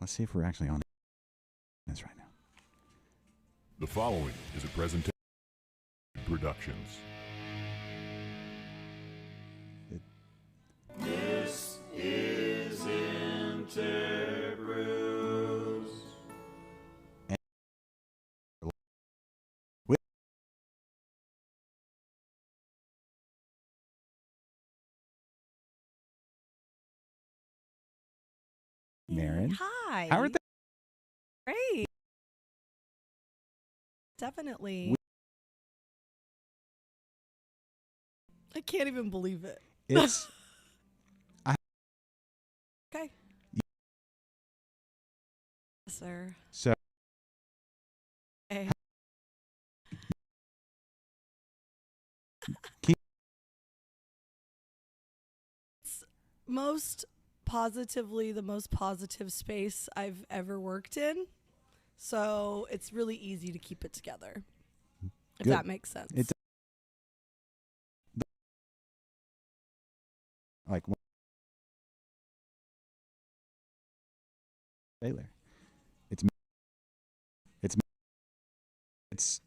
Let's see if we're actually on this right now. The following is a presentation of Productions. This is InterBrews. Maren. Hi. How are they? Great. Definitely. I can't even believe it. It's Okay. Yes, sir. so Hey. It's most positively the most positive space I've ever worked in. So it's really easy to keep it together. If Good. that makes sense. It like Taylor. It's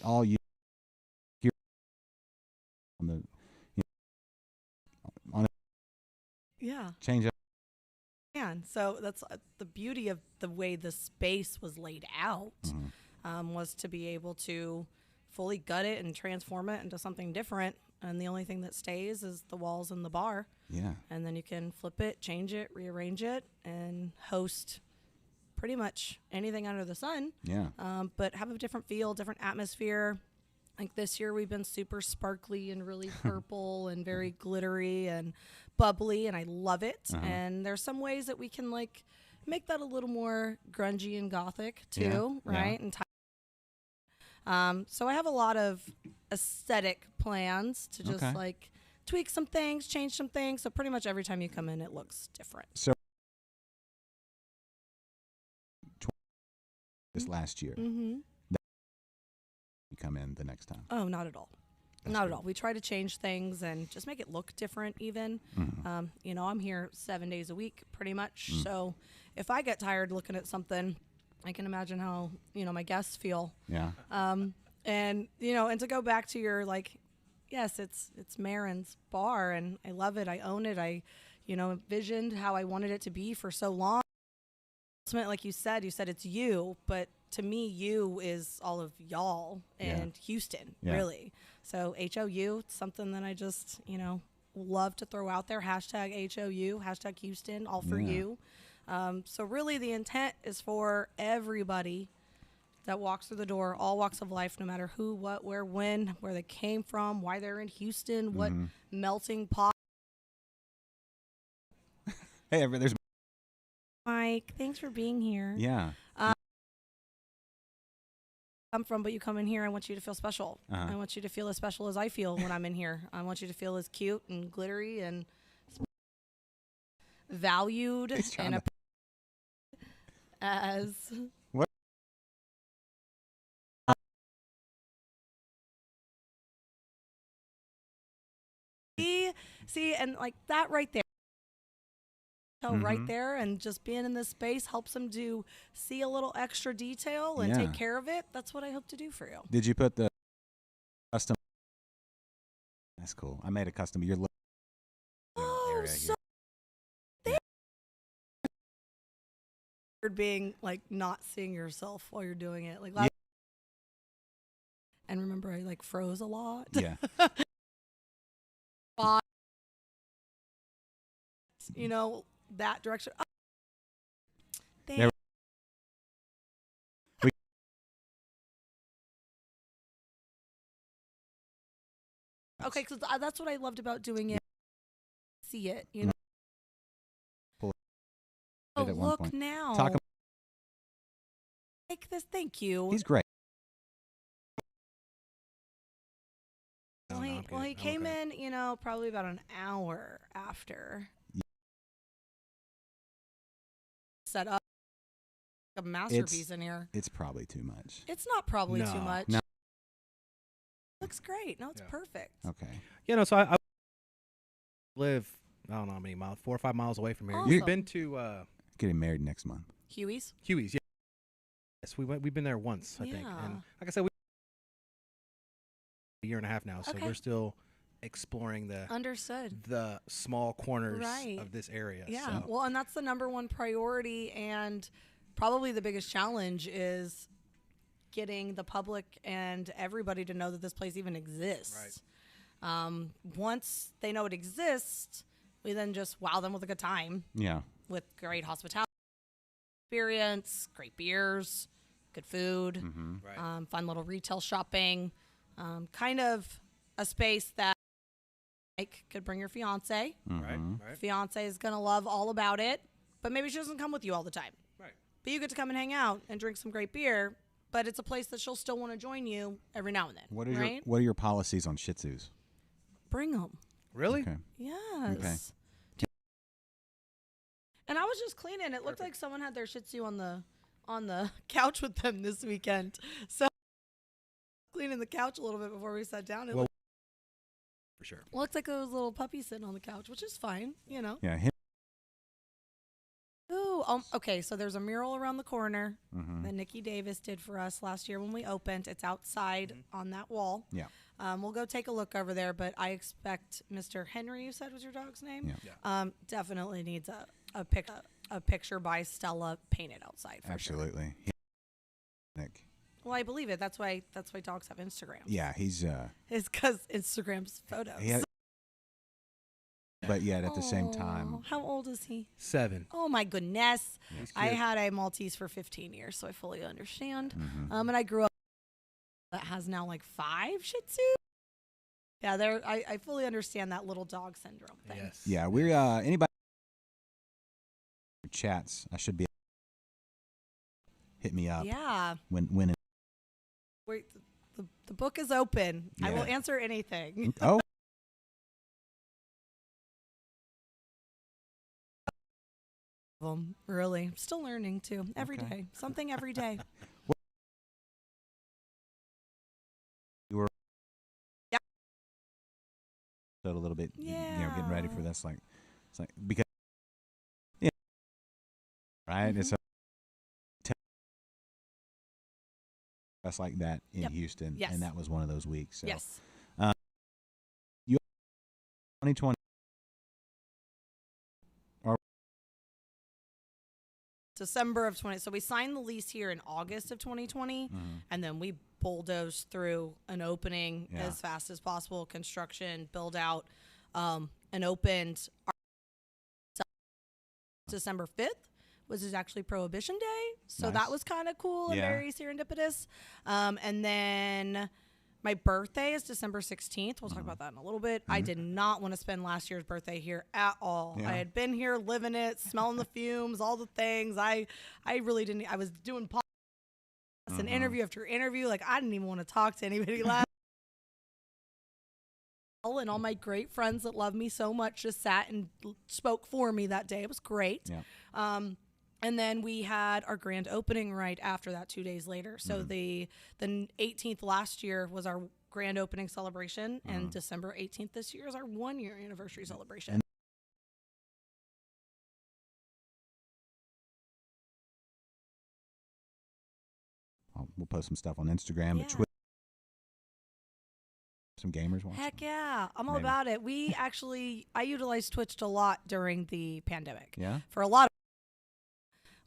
all you hear on the on a Yeah. change up. And so that's the beauty of the way the space was laid out, was to be able to fully gut it and transform it into something different. And the only thing that stays is the walls and the bar. Yeah. And then you can flip it, change it, rearrange it, and host pretty much anything under the sun. Yeah. But have a different feel, different atmosphere. Like this year, we've been super sparkly and really purple and very glittery and bubbly, and I love it. And there's some ways that we can like make that a little more grungy and gothic too, Yeah, right? yeah. And so I have a lot of aesthetic plans to just Okay. like tweak some things, change some things. So pretty much every time you come in, it looks different. So this last year, Mm-hmm. you come in the next time. Oh, not at all. That's Not good. at all. We try to change things and just make it look different even. Mhm. You know, I'm here 7 days a week pretty much. So if I get tired looking at something, I can imagine how, you know, my guests feel. Yeah. And, you know, and to go back to your like, yes, it's Marin's bar and I love it. I own it. I, you know, envisioned how I wanted it to be for so long. Ultimately, like you said it's you, but to me, you is all of y'all and Houston, Yeah. really. So HOU, it's something that I just, you know, love to throw out there. Hashtag HOU, hashtag Houston, all for Yeah. you. So really the intent is for everybody that walks through the door, all walks of life, no matter who, what, where, when, where they came from, why they're in Houston, what melting pot. Hey, there's Mike, thanks for being here. yeah. I'm from, but you come in here, I want you to feel special. Uh-huh. I want you to feel as special as I feel when I'm in here. I want you to feel as cute and glittery and valued He's trying and as What? see, and like that right there. Right there, and just being in this space helps them to see a little extra detail and Yeah. take care of it. That's what I hope to do for you. Did you put the custom? That's cool. I made a custom. Your Oh, area so here. weird being like not seeing yourself while you're doing it. Like last and remember I like froze a lot. Yeah. You know, that direction. Oh. There- Okay, because that's what I loved about doing it. See it, you know. Pull it Oh, at one look point. now. Talk. Like this. Thank you. He's great. Well, he came in, you know, probably about an hour after. Set up a masterpiece in here. It's probably too much. It's not probably too No. much. No. Looks great. No, it's Yeah. perfect. Okay. You know, so I live, I don't know how many miles, 4 or 5 miles away from here. Awesome. You've been to, Getting married next month. Huey's. Huey's, yeah. Yes, we've been there once, I think. Yeah. And like I said, a year and a half now, so Okay. we're still exploring Understood. the small corners Right. of this area. Yeah. So. Well, and that's the number one priority, and probably the biggest challenge is getting the public and everybody to know that this place even exists. Right. Once they know it exists, we then just wow them with a good time Yeah. with great hospitality experience, great beers, good food, Right. fun little retail shopping, kind of a space that like could bring your fiance. Right. Fiance is gonna love all about it, but maybe she doesn't come with you all the time. Right. But you get to come and hang out and drink some great beer. But it's a place that she'll still want to join you every now and then. What are right? your policies on Shih Tzus? Bring them. Really? Okay. Yes. And I was just cleaning. It looked like someone had their Shih Tzu on the couch with them this weekend. So cleaning the couch a little bit before we sat down. It Well, for sure. looked like it was a little puppy sitting on the couch, which is fine, you know. Yeah. Ooh, okay. So there's a mural around the corner Mm-hmm. that Nikki Davis did for us last year when we opened. It's outside on that wall. Yeah. We'll go take a look over there, but I expect Mr. Henry, you said was your dog's name? Yeah. Definitely needs a picture by Stella painted outside. For Sure. Absolutely. Nick. Well, I believe it. That's why dogs have Instagram. Yeah, he's It's because Instagram's photos. he had, but yet at the same Aw, time, how old is he? 7. Oh my goodness! He's I cute. had a Maltese for 15 years, so I fully understand. Mm-hmm. And I grew up that has now like 5 Shih Tzu. Yeah, I fully understand that little dog syndrome thing. Yes. yeah, we're anybody chats. I should be hit me up Yeah. when Wait, the book is open. I Yeah. will answer anything. oh Really, I'm still learning too. Every day, Okay. something every day. a little bit, getting ready for Yeah. this. Like it's like because yeah, right. It's a that's like that in Yep. Houston, Yes. and that was one of those weeks. So Yes. 2020. December of 20. So we signed the lease here in August of 2020, and then we bulldozed through an opening Yeah. as fast as possible, construction, build out, and opened December 5th, which is actually Prohibition Day. So Nice. that was kind of cool and Yeah. very serendipitous. And then my birthday is December 16th. We'll talk about that in a little bit. I did not want to spend last year's birthday here at all. Yeah. I had been here living it, smelling the fumes, all the things. I really didn't. I was doing podcasts and interview after interview. Like, I didn't even want to talk to anybody last. And all my great friends that love me so much just sat and spoke for me that day. It was great. Yeah. And then we had our grand opening right after that 2 days later. So the 18th last year was our grand opening celebration, and December 18th this year is our 1-year anniversary celebration. We'll post some stuff on Instagram, Yeah. Twitter. Some gamers watching. Heck yeah, I'm all Maybe. about it. I utilized Twitch a lot during the pandemic. Yeah. For a lot of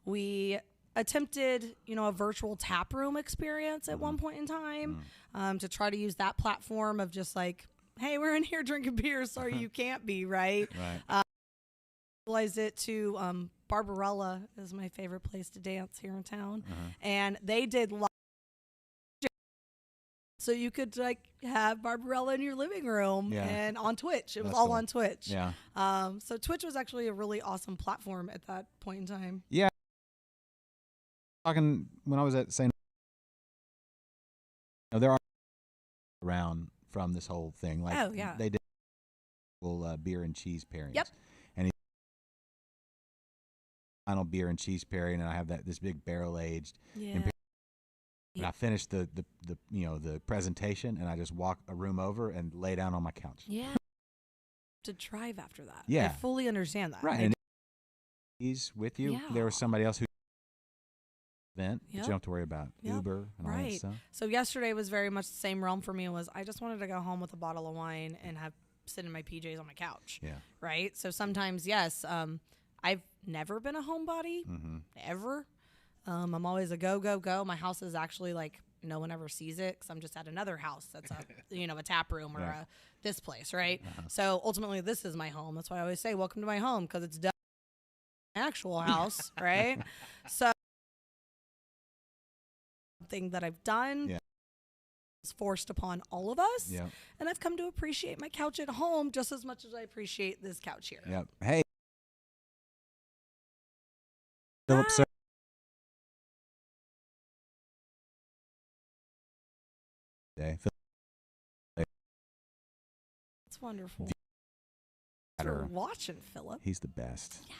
we attempted, a virtual tap room experience at one point in time to try to use that platform of just like, hey, we're in here drinking beer. Sorry, you can't be, right? Right. Utilized it to Barbarella is my favorite place to dance here in town. And they did live. So you could like have Barbarella in your living room Yeah. and on Twitch. It was That's all cool. on Twitch. Yeah. So Twitch was actually a really awesome platform at that point in time. Talking when I was at St. There are around from this whole thing. Like Oh, yeah. they did beer and cheese pairings. Yep. And final beer and cheese pairing, and I have this big barrel aged. Yeah. And I finished the presentation, and I just walk a room over and lay down on my couch. Yeah. To drive after that. Yeah. I fully understand that. Right. I And he's with you. Yeah. There was somebody else who event. But Yep. you don't have to worry about Yep. Uber and all that Right. stuff. So yesterday was very much the same realm for me. Was I just wanted to go home with a bottle of wine and have sit in my PJs on my couch. Yeah. Right. So sometimes, yes, I've never been a homebody ever. I'm always a go, go, go. My house is actually like no one ever sees it because I'm just at another house that's a a tap room or Yeah. this place, right? So ultimately, this is my home. That's why I always say, "Welcome to my home," because it's my actual house, right? So something that I've done Yeah. is forced upon all of us, Yep. and I've come to appreciate my couch at home just as much as I appreciate this couch here. Yep. Hey. Philip, sir. Day. It's wonderful. Philip, For watching, Philip. he's the best. Yes.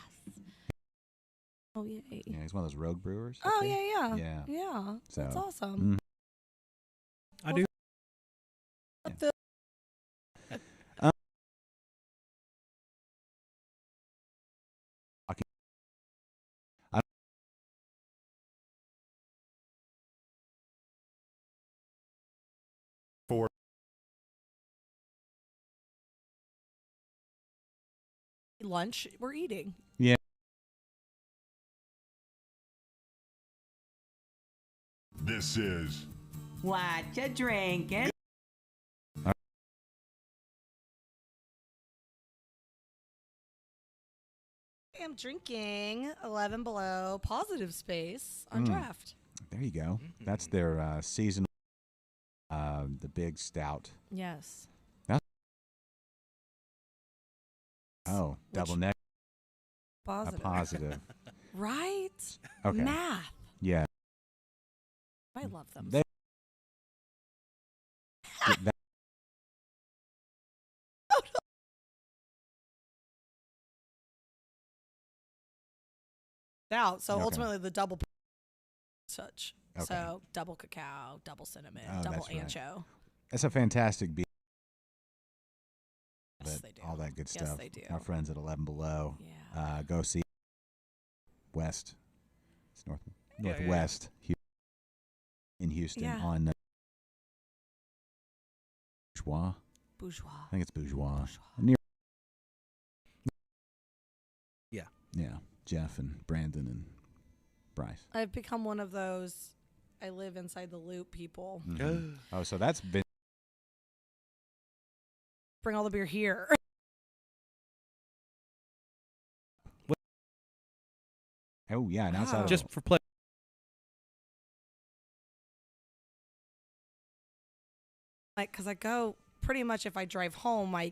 Oh yay. Yeah, he's one of those rogue brewers. I Oh think. yeah, Yeah. yeah. That's So, awesome. I do. The- I- For lunch we're eating. Yeah. this is What you drinking? I am drinking 11 Below Positive Space on draft. There you go. That's their seasonal, the big stout. Yes. Oh, double neck. A Positive. positive. Right? Okay. Math. Yeah. I love them. They, that, Out. So Okay. ultimately the double such. Okay. So double cacao, double cinnamon, Oh, double that's right. ancho. that's a fantastic beer. Yes, they do. All that good Yes, stuff. they do. Our friends at 11 Below. Yeah. Go see West. It's yeah, northwest in Houston Yeah. on Bourgeois. Bourgeois. I think it's Bourgeois. Bourgeois. Near. Yeah. Yeah. Jeff and Brandon and Bryce. I've become one of those I live inside the loop people. Mhm. Oh, so that's been. Bring all the beer here. Oh yeah, and outside Wow. of Just for play. Like, because I go pretty much if I drive home, I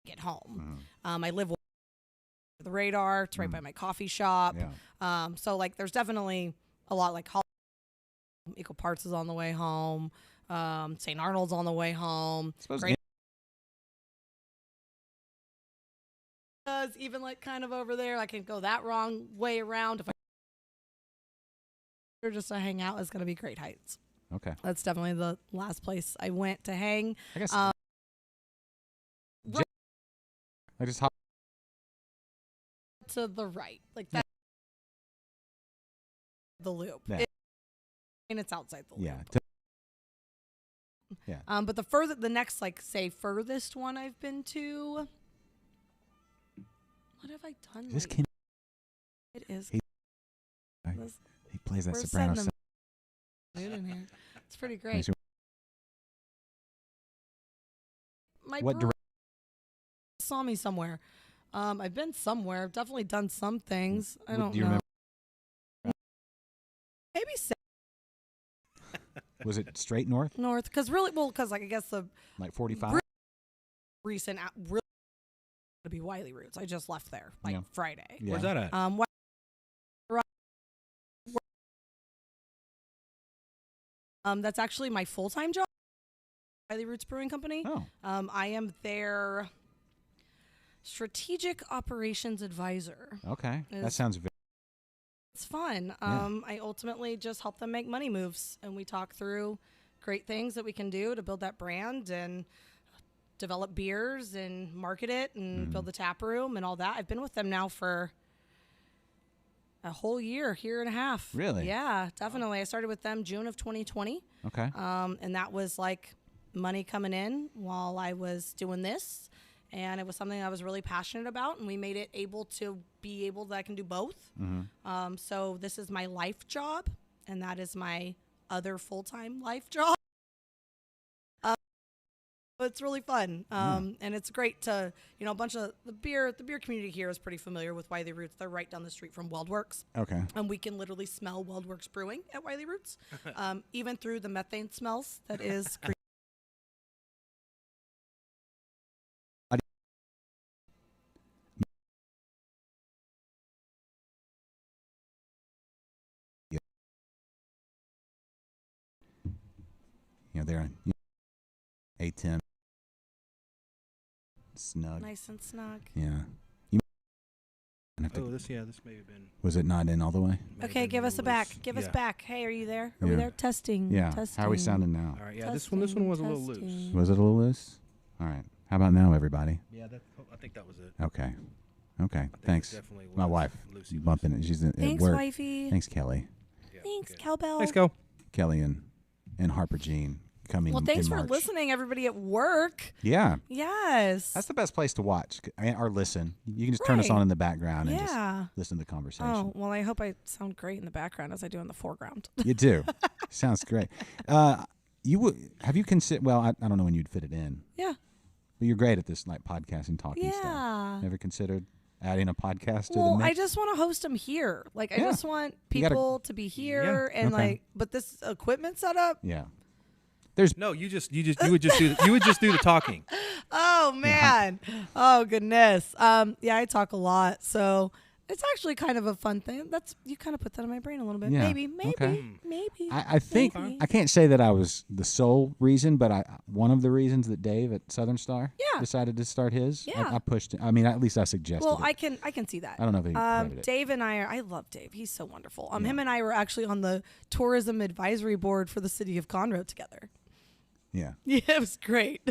get home. I live the Radar. It's right by my coffee shop. yeah. So like, there's definitely a lot like Equal Parts is on the way home. St. Arnold's on the way home. Suppose Great. Even like kind of over there, I can go that wrong way around. If I just to hang out, it's gonna be Great Heights. Okay. That's definitely the last place I went to hang. I guess. Right. I just hop. To the right, like that. The loop. Yeah. And it's outside the loop. Yeah. Yeah. But the next, like, say, furthest one I've been to. What have I done? This lately? kid. It is. He- This- He plays that we're soprano. setting the mood in here. It's pretty great. Makes you- My What brewer saw me somewhere. I've been somewhere. I've definitely done some things. I What don't do you know. remember? Maybe Was it straight north? north, because really, well, because like I guess the Like 45? recent really to be Wiley Roots. I just left there like Yeah. Friday. Yeah. Where's that at? That's actually my full-time job, Wiley Roots Brewing Company. Oh. I am their strategic operations advisor. Okay. That Is- sounds very. It's fun. Yeah. I ultimately just help them make money moves, and we talk through great things that we can do to build that brand and develop beers and market it and build the tap room and all that. I've been with them now for A whole year and a half. Really? Yeah, definitely. I started with them June of 2020. Okay. And that was like money coming in while I was doing this. And it was something I was really passionate about, and we made it able that I can do both. So this is my life job, and that is my other full-time life job. It's really fun, and it's great to, a bunch of the beer community here is pretty familiar with Wiley Roots. They're right down the street from WeldWorks. Okay. And we can literally smell WeldWorks brewing at Wiley Roots, even through the methane smells that is. They're A10. Snug. Nice and snug. Yeah. This may have been. Was it not in all the way? Okay, give us a back. Give us back. Hey, are you there? Are we there? Testing. Yeah. Testing. How are we sounding now? All right. Yeah. This one was a little loose. Testing. Was it a little loose? All right. How about now, everybody? Yeah. I think that was it. Okay. Thanks. Definitely My was wife loosey-goosey. bumping it. She's at Thanks, work. wifey. Thanks, Kelly. Yeah, Thanks, okay. cowbell. Thanks, go. Kelly and Harper Jean coming. Well, thanks in for March. listening, everybody at work. Yeah. Yes. That's the best place to watch or listen. You can just turn us on in the background and just listen to the conversation. Oh, well, I hope I sound great in the background as I do in the foreground. You do. Sounds great. Have you considered? Well, I don't know when you'd fit it in. Yeah. But you're great at this, like podcasting, talking stuff. Yeah. Ever considered adding a podcast to the Well, mix? I just want to host them here. Like, I Yeah. just want You gotta- people to be here and okay. but this equipment setup. Yeah. No, you would just do the talking. Oh man. Oh goodness. Yeah, I talk a lot, so it's actually kind of a fun thing. You kind of put that in my brain a little bit. Yeah. Maybe. Okay. Maybe. I think maybe. I can't say that I was the sole reason, but one of the reasons that Dave at Southern Star decided to start his. Yeah. I pushed it. I mean, at least I suggested Well, it. I can see that. I don't know if he created it. Dave and I love Dave. He's so wonderful. Him and I were actually on the tourism advisory board for the city of Conroe together. Yeah. Yeah, it was great.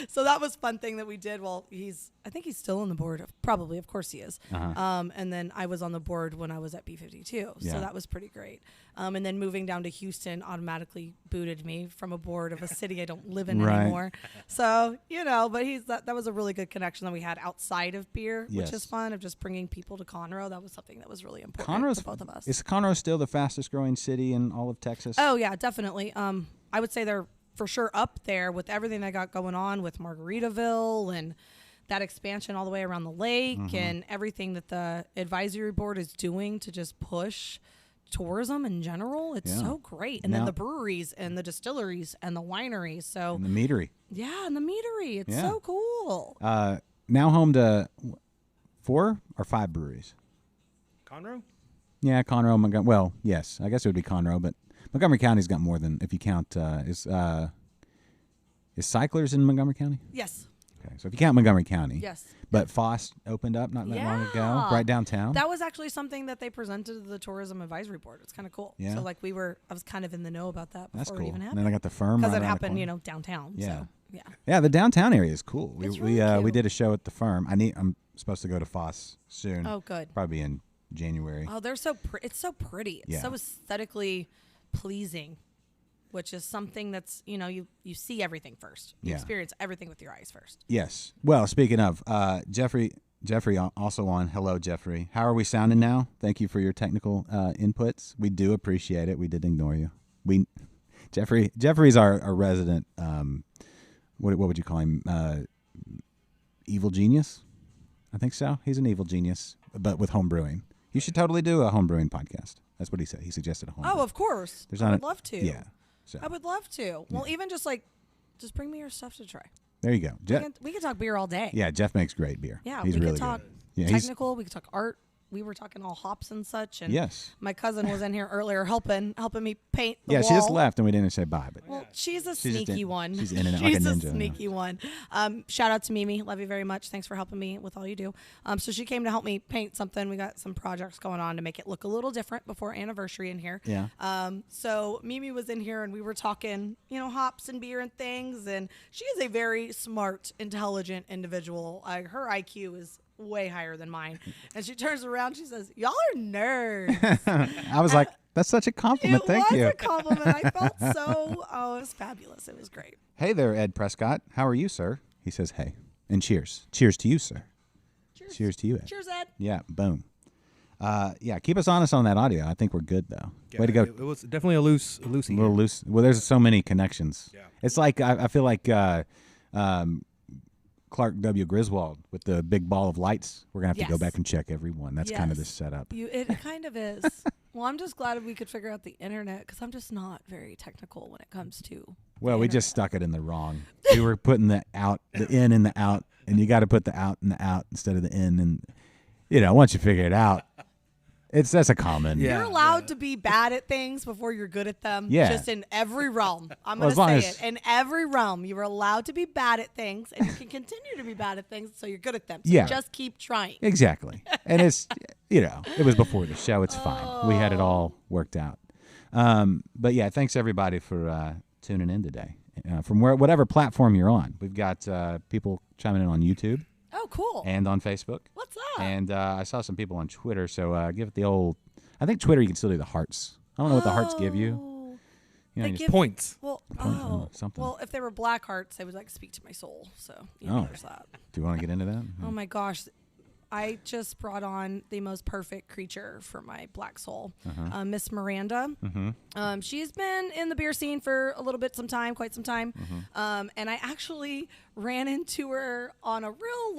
So that was a fun thing that we did. Well, I think he's still on the board. Probably, of course he is. And then I was on the board when I was at B52. Yeah. So that was pretty great. And then moving down to Houston automatically booted me from a board of a city I don't live in Right. anymore. So, but that was a really good connection that we had outside of beer, which Yes. is fun, of just bringing people to Conroe. That was something that was really important for both of us. Is Conroe still the fastest growing city in all of Texas? Oh, yeah, definitely. I would say they're for sure up there with everything they got going on with Margaritaville and that expansion all the way around the lake and everything that the advisory board is doing to just push tourism in general. It's so great. And then Now- the breweries and the distilleries and the wineries. So, And the meadery. yeah, and the meadery. It's Yeah. so cool. Now home to 4 or 5 breweries. Conroe? Yeah, Conroe, Montgomery. Well, yes, I guess it would be Conroe, but Montgomery County's got more than, if you count, is Cyclers in Montgomery County? Yes. Okay, so if you count Montgomery County. Yes. But Foss opened up not that long ago, Yeah. right downtown. That was actually something that they presented to the tourism advisory board. It's kind of cool. Yeah. So I was kind of in the know about that That's before cool. it even And happened. then I got the firm Because right it around the happened, corner. downtown. Yeah. So, yeah. Yeah, the downtown area is cool. It's We really we cute. did a show at the firm. I'm supposed to go to Foss soon. Oh, good. Probably in January. Oh, they're so it's so pretty. It's Yeah. so aesthetically pleasing, which is something that's, you see everything first. You Yeah. experience everything with your eyes first. Yes. Well, speaking of, Jeffrey also on. Hello, Jeffrey. How are we sounding now? Thank you for your technical inputs. We do appreciate it. We didn't ignore you. Jeffrey's our resident, what would you call him? Evil genius? I think so. He's an evil genius, but with home brewing. You should totally do a home brewing podcast. That's what he said. He suggested a home Oh, brew. of course. There's I not would a- love to. Yeah. So I would love to. Well, even just bring me your stuff to try. there you go. We can talk beer all day. Yeah, Jeff makes great beer. Yeah, he's we really could talk good. Yeah, he's- technical. We could talk art. We were talking all hops and such. And Yes. my cousin was in here earlier helping me paint the Yeah, wall. she just left and we didn't say bye. But Well, she's a She's just sneaky in- one. she's in and out like a She's ninja, yeah. sneaky one. Shout out to Mimi. Love you very much. Thanks for helping me with all you do. So she came to help me paint something. We got some projects going on to make it look a little different before anniversary in here. Yeah. So Mimi was in here and we were talking, hops and beer and things. And she is a very smart, intelligent individual. Her IQ is way higher than mine. And she turns around, she says, "Y'all are nerds." I was like, that's such a compliment. It Thank was you. a compliment. I felt so, it was fabulous. It was great. Hey there, Ed Prescott. How are you, sir? He says, hey. And cheers. Cheers to you, sir. Cheers. Cheers to you, Ed. Cheers, Ed. Yeah, boom. Yeah, keep us honest on that audio. I think we're good, though. Yeah, Way to go. It was definitely a loose A little loose. Well, there's so many connections. Yeah. It's like, I feel like Clark W. Griswold with the big ball of lights. We're going to have to go Yes. back and check every one. That's kind of the Yes. setup. It kind of is. Well, I'm just glad we could figure out the internet because I'm just not very technical when it comes to. Well, we just stuck it in the wrong. We were putting the in and the out, and you got to put the out in the out instead of the in. And, once you figure it out, that's a common. Yeah. You're allowed to be bad at things before you're good at them. Yeah. Just in every realm. I'm Well, going as to long say it. In every realm, you are allowed to be bad at things, and you can continue to be bad at things so you're good at them. So Yeah. just keep trying. Exactly. And it's, it was before the show. It's fine. We had it all worked out. But yeah, thanks everybody for tuning in today. From whatever platform you're on. We've got people chiming in on YouTube Oh, cool. and on Facebook. What's up? And I saw some people on Twitter. So give it the old, I think Twitter you can still do the hearts. I don't know what the hearts give you. Oh. You know, They you just give- Points. Well, something. Well, if they were black hearts, they would like speak to my soul. So Oh. there's that. do you want to get into that? Oh my gosh. I just brought on the most perfect creature for my black soul, Miss Miranda. She's been in the beer scene for a little bit, quite some time. And I actually ran into her on a real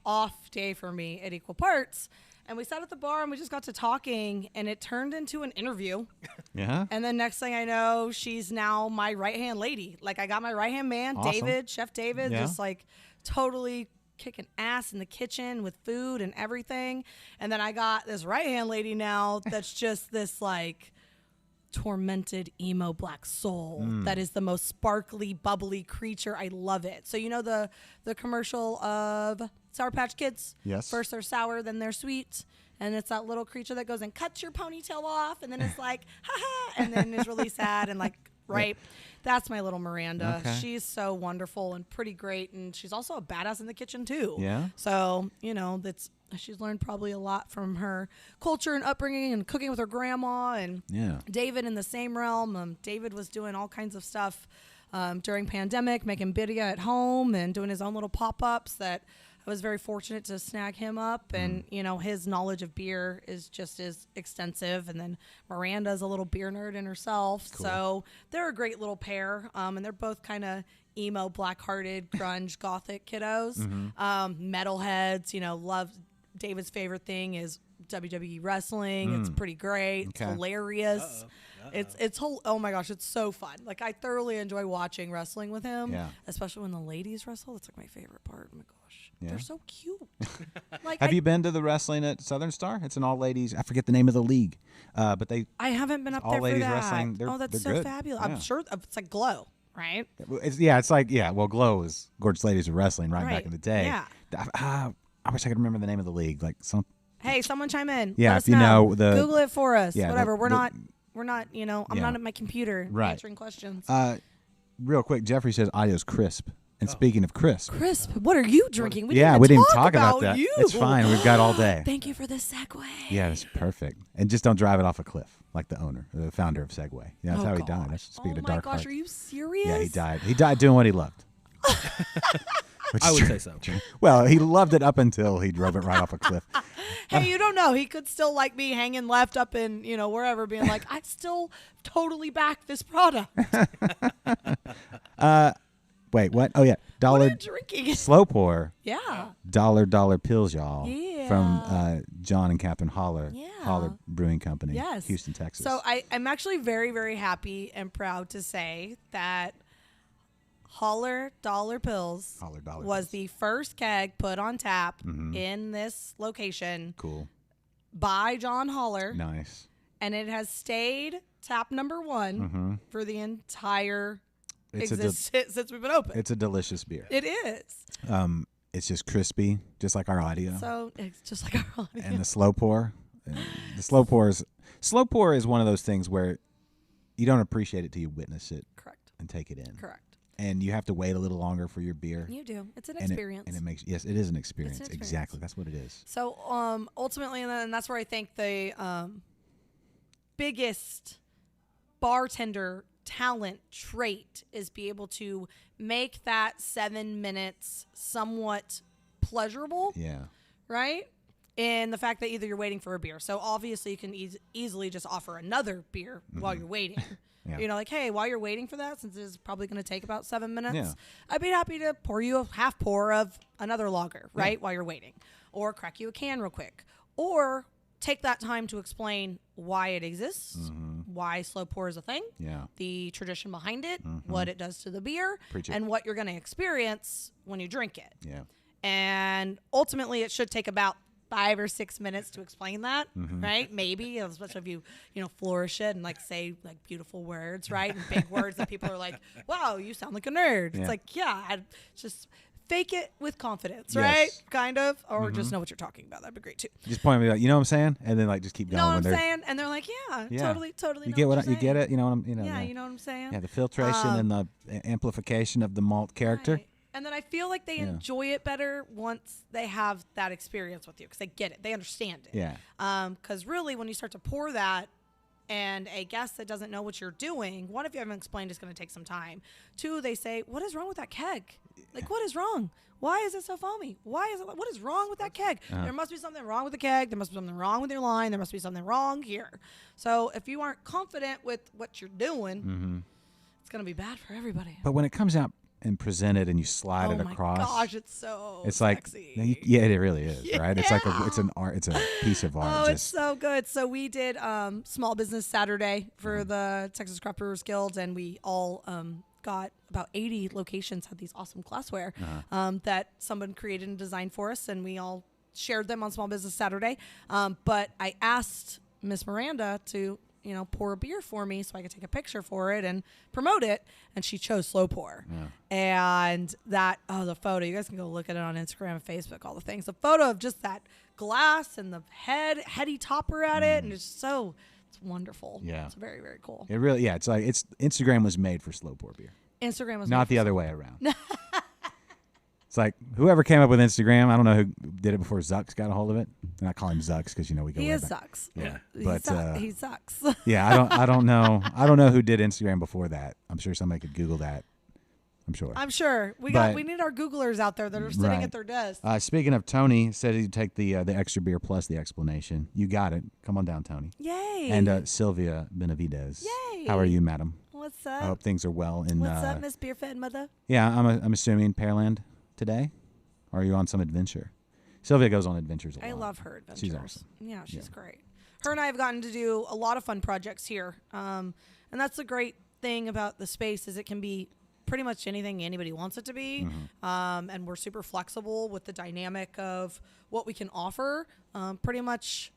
off day for me at Equal Parts. And we sat at the bar and we just got to talking, and it turned into an interview. Yeah. And then next thing I know, she's now my right-hand lady. I got my right-hand man, Awesome. David, Chef David, Yeah. just totally kicking ass in the kitchen with food and everything. And then I got this right-hand lady now that's just this tormented emo black soul that is the most sparkly, bubbly creature. I love it. So the commercial of Sour Patch Kids? Yes. First they're sour, then they're sweet. And it's that little creature that goes and cuts your ponytail off, and then it's like, ha-ha, and then is really sad and right? That's my little Miranda. Okay. She's so wonderful and pretty great, and she's also a badass in the kitchen too. Yeah. So, she's learned probably a lot from her culture and upbringing and cooking with her grandma, and Yeah. David in the same realm. David was doing all kinds of stuff during pandemic, making birria at home and doing his own little pop-ups that I was very fortunate to snag him up, and his knowledge of beer is just as extensive. And then Miranda's a little beer nerd in herself, so they're a great little pair. And they're both kind of emo, black-hearted, grunge, gothic kiddos, metalheads. Love David's favorite thing is WWE wrestling. It's pretty great. It's Okay. hilarious. Oh my gosh, it's so fun. I thoroughly enjoy watching wrestling with him. Yeah. Especially when the ladies wrestle. It's my favorite part. Oh my gosh. Yeah. They're so cute. Have you been to the wrestling at Southern Star? It's an all ladies. I forget the name of the league, but they. I haven't been up all there for ladies that. wrestling. Oh, that's they're so good. fabulous. Yeah. I'm sure it's like Glow, right? It's like Well, Glow was Gorgeous Ladies of Wrestling back Right. in the day. Yeah. I wish I could remember the name of the league. Hey, someone chime in. Yeah, Let if us you know the- Google it for us. Yeah, Whatever. We're the- not. I'm Yeah. not at my computer Right. answering questions. Real quick, Jeffrey says audio's crisp. And speaking of crisp, Crisp, what are you drinking? We we didn't even talk about that. You. It's fine. We've got all day. Thank you for the segue. Yeah, that's perfect. And just don't drive it off a cliff like the owner, the founder of Segway. Yeah, that's how he died. That's speaking of dark Oh my gosh, heart. are you serious? Yeah, he died. He died doing what he loved. Which I is would true. say so. Well, he loved it up until he drove it right off a cliff. Hey, you don't know. He could still be hanging left up in, wherever, being like, I still totally back this product. Wait, what? Oh yeah, What are dollar you drinking? slow pour, Yeah. dollar pills, y'all. Yeah. From John and Captain Holler, Yeah. Holler Brewing Company, Yes. Houston, Texas. So I'm actually very, very happy and proud to say that Holler Dollar Pills Holler Dollar was Pills. the first keg put on tap in this location Cool, by John Holler. nice. And it has stayed tap number one for the entire It's existence since we've been open. it's a delicious beer. It is. It's just crispy, just like our audio. So it's just like our audio. And the slow pour, the slow pour is one of those things where you don't appreciate it till you witness it Correct. and take it in. Correct. and you have to wait a little longer for your beer. You do. It's an And experience. it makes it is an experience. experience. Exactly. That's what it is. So ultimately, and that's where I think the biggest bartender talent trait is be able to make that 7 minutes somewhat pleasurable, Yeah. right? In the fact that either you're waiting for a beer. So obviously you can easily just offer another beer while you're waiting. Yeah. You know, like, hey, while you're waiting for that, since it's probably going to take about 7 minutes, Yeah. I'd be happy to pour you a half pour of another lager, right, while you're waiting. Or crack you a can real quick. Or take that time to explain why it exists, why slow pour is a thing, Yeah. the tradition behind it, what it does to the beer, Preach it. and what you're going to experience when you drink it. Yeah. And ultimately, it should take about 5 or 6 minutes to explain that, right? Maybe, especially if you flourish it and like say like beautiful words, right? And big words that people are like, wow, you sound like a nerd. Yeah. It's like, yeah, I'd just fake it with confidence, Yes. right? Kind of, or just know what you're talking about. That'd be great too. Just point at me like, you know what I'm saying, and then like just keep You going. know what when I'm they're saying? And they're like, yeah, Yeah. totally. You know get what you're you get saying. it. You know what I'm. Yeah, yeah. you know what I'm saying? Yeah, the filtration and the amplification of the malt character. Right. And then I feel like they enjoy it better once they have that experience with you because they get it. They understand it. Yeah. Because really, when you start to pour that and a guest that doesn't know what you're doing, one, if you haven't explained, it's going to take some time. Two, they say, what is wrong with that keg? Like, what is wrong? Why is it so foamy? What is wrong with that keg? There must be something wrong with the keg. There must be something wrong with your line. There must be something wrong here. So if you aren't confident with what you're doing, it's going to be bad for everybody. But when it comes out and presented and you slide it across, Oh my gosh, it's so it's sexy. like yeah, it really is, right? It's like it's an art. It's a piece of art. Oh, it's just so good. So we did Small Business Saturday for the Texas Craft Brewers Guild, and we all got about 80 locations had these awesome glassware that someone created and designed for us, and we all shared them on Small Business Saturday. But I asked Miss Miranda to pour a beer for me so I could take a picture for it and promote it, and she chose slow pour. And that the photo, you guys can go look at it on Instagram and Facebook, all the things. The photo of just that glass and the heady topper at it, and it's wonderful. Yeah. It's very, very cool. it really it's like Instagram was made for slow pour beer, Instagram was not made the for other way around. It's like whoever came up with Instagram. I don't know who did it before Zucks got a hold of it. And I call him Zucks because we go He way is back. sucks. Yeah, He but he sucks. yeah, I don't know who did Instagram before that. I'm sure somebody could Google that. I'm sure. I'm sure we But- need our Googlers out there that are sitting Right. at their desk. Speaking of, Tony said he'd take the extra beer plus the explanation. You got it. Come on down, Tony. Yay! And Sylvia Benavides. Yay! How are you, madam? What's I up? hope things are well. In What's up, Miss Beerfed Mother? Yeah, I'm assuming Pearland today. Or are you on some adventure? Sylvia goes on adventures a lot. I love her adventures. She's awesome. Yeah, she's great. Her and I have gotten to do a lot of fun projects here, and that's the great thing about the space is it can be pretty much anything anybody wants it to be, and we're super flexible with the dynamic of what we can offer. Pretty much,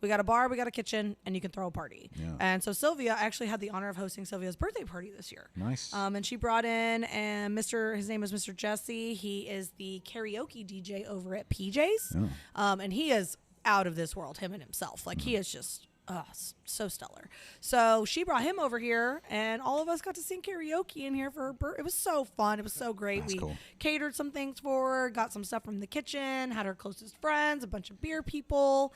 we got a bar, we got a kitchen, and you can throw a party. Yeah. And so Sylvia actually had the honor of hosting Sylvia's birthday party this year. Nice. And she brought in his name is Mr. Jesse. He is the karaoke DJ over at PJ's. Oh. And he is out of this world, him and himself. Like he is just so stellar. So she brought him over here, and all of us got to sing karaoke in here for her birthday. It was so fun. It was so great. That's we cool. catered some things for her, got some stuff from the kitchen, had her closest friends, a bunch of beer people.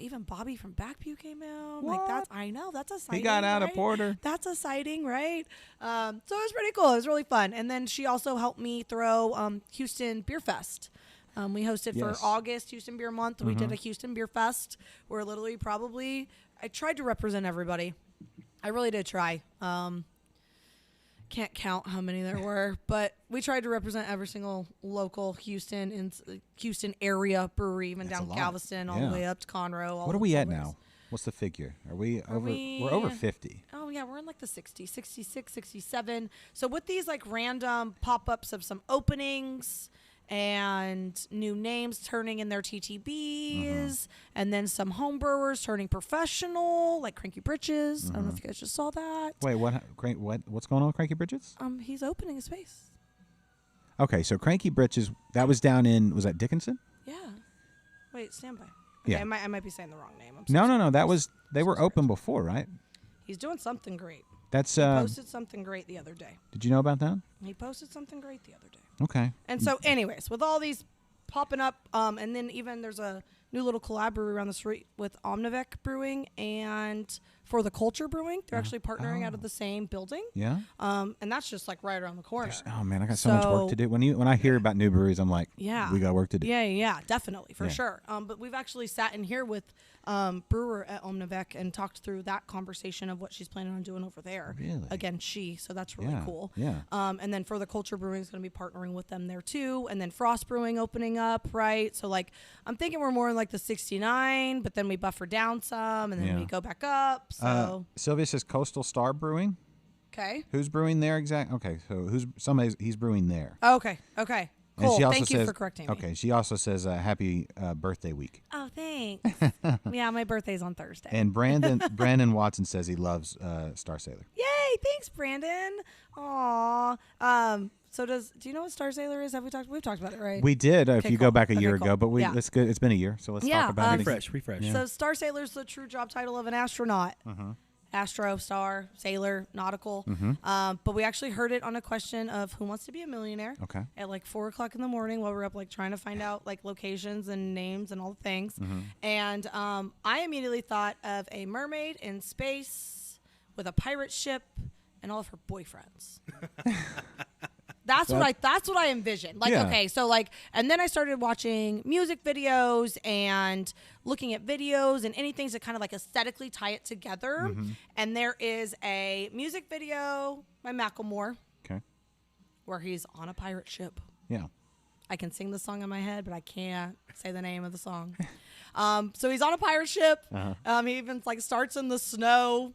Even Bobby from Backpew came out. What? Like that's a sighting. He got out right? of Porter. That's a sighting, right? So it was pretty cool. It was really fun. And then she also helped me throw Houston Beerfest. We hosted for Yes. August Houston Beer Month. We did a Houston Beer Fest where literally I tried to represent everybody. I really did try. Can't count how many there were, but we tried to represent every single local Houston area brewery, even That's down a lot. All Yeah. the way up to Conroe. What are we at now? What's the figure? Are we over? We're over 50. Oh, yeah, we're in like the 60, 66, 67. So with these like random pop-ups of some openings and new names turning in their TTBs, and then some home brewers turning professional, like Cranky Britches. I don't know if you guys just saw that. Wait, what's going on with Cranky Britches? He's opening a space. Okay, so Cranky Britches, that was down in, was that Dickinson? Yeah. Wait, stand by. Okay, Yeah. I might be saying the wrong name. No. That was, they were open before, right? He's doing something great. That's He posted something great the other day. Did you know about that? He posted something great the other day. Okay. And so, anyways, with all these popping up, and then even there's a new little collab brewery around the street with Omnivec Brewing and For the Culture Brewing. They're actually partnering out of the same building. Yeah. And that's just like right around the corner. Oh man, I got so much work to do. When I hear about new breweries, I'm like, yeah, we got work to do. Yeah, definitely, for sure. But we've actually sat in here with brewer at Omnivec and talked through that conversation of what she's planning on doing over there. Really? Again, so that's really cool. Yeah. And then For the Culture Brewing is going to be partnering with them there too. And then Frost Brewing opening up, right? So like, I'm thinking we're more in like the 69, but then we buffer down some and then we go back up. So Sylvia says Coastal Star Brewing. okay. Who's brewing there exactly? Okay, so he's brewing there. Okay. And Cool. she also Thank you says, for correcting me. Okay, she also says happy birthday week. Oh, thanks. Yeah, my birthday's on Thursday. And Brandon Watson says he loves Star Sailor. Yay! Thanks, Brandon. Aw. So do you know what Star Sailor is? We've talked about it, right? We did if Okay, you go cool. back a year Okay, ago, cool. but Yeah. that's good. It's been a year, so let's talk about it. Refresh. Yeah. So Star Sailor is the true job title of an astronaut. Astro, star, sailor, nautical. But we actually heard it on a question of Who Wants to Be a Millionaire? Okay. At like 4 o'clock in the morning while we were up like trying to find out like locations and names and all the things. And I immediately thought of a mermaid in space with a pirate ship and all of her boyfriends. That's what I envisioned. Like, okay, so like, and then I started watching music videos and looking at videos and anything to kind of like aesthetically tie it together. And there is a music video by Macklemore Okay. where he's on a pirate ship. Yeah. I can sing the song in my head, but I can't say the name of the song. So he's on a pirate ship. He even like starts in the snow.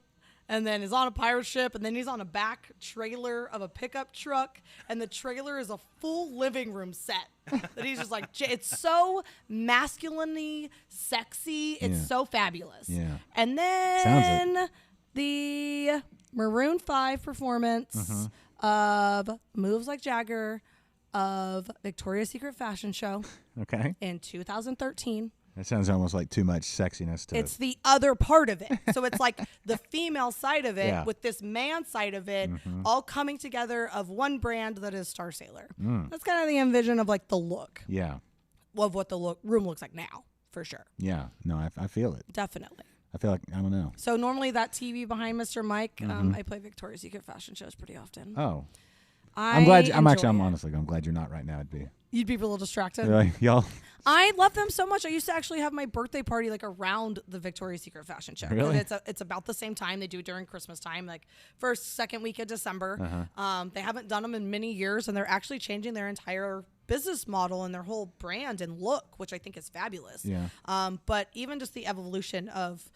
And then is on a pirate ship, and then he's on a back trailer of a pickup truck, and the trailer is a full living room set. That he's just like, it's so masculinely sexy. It's so fabulous. Yeah. And then the Maroon 5 performance of Moves Like Jagger of Victoria's Secret fashion show Okay. in 2013. That sounds almost like too much sexiness to It's the other part of it. So it's like the female side of it Yeah. with this man side of it all coming together of one brand that is Star Sailor. That's kind of the envision of like the look Yeah. of what the room looks like now, for sure. Yeah. No, I feel it. Definitely. I feel like, I don't know. So normally that TV behind Mr. Mike, I play Victoria's Secret fashion shows pretty often. Oh. I'm honestly, I'm glad you're not right now. You'd be a little distracted. Like, y'all. I love them so much. I used to actually have my birthday party like around the Victoria's Secret fashion show. Really? And it's about the same time. They do it during Christmas time, like first, second week of December. They haven't done them in many years, and they're actually changing their entire business model and their whole brand and look, which I think is fabulous. Yeah. But even just the evolution of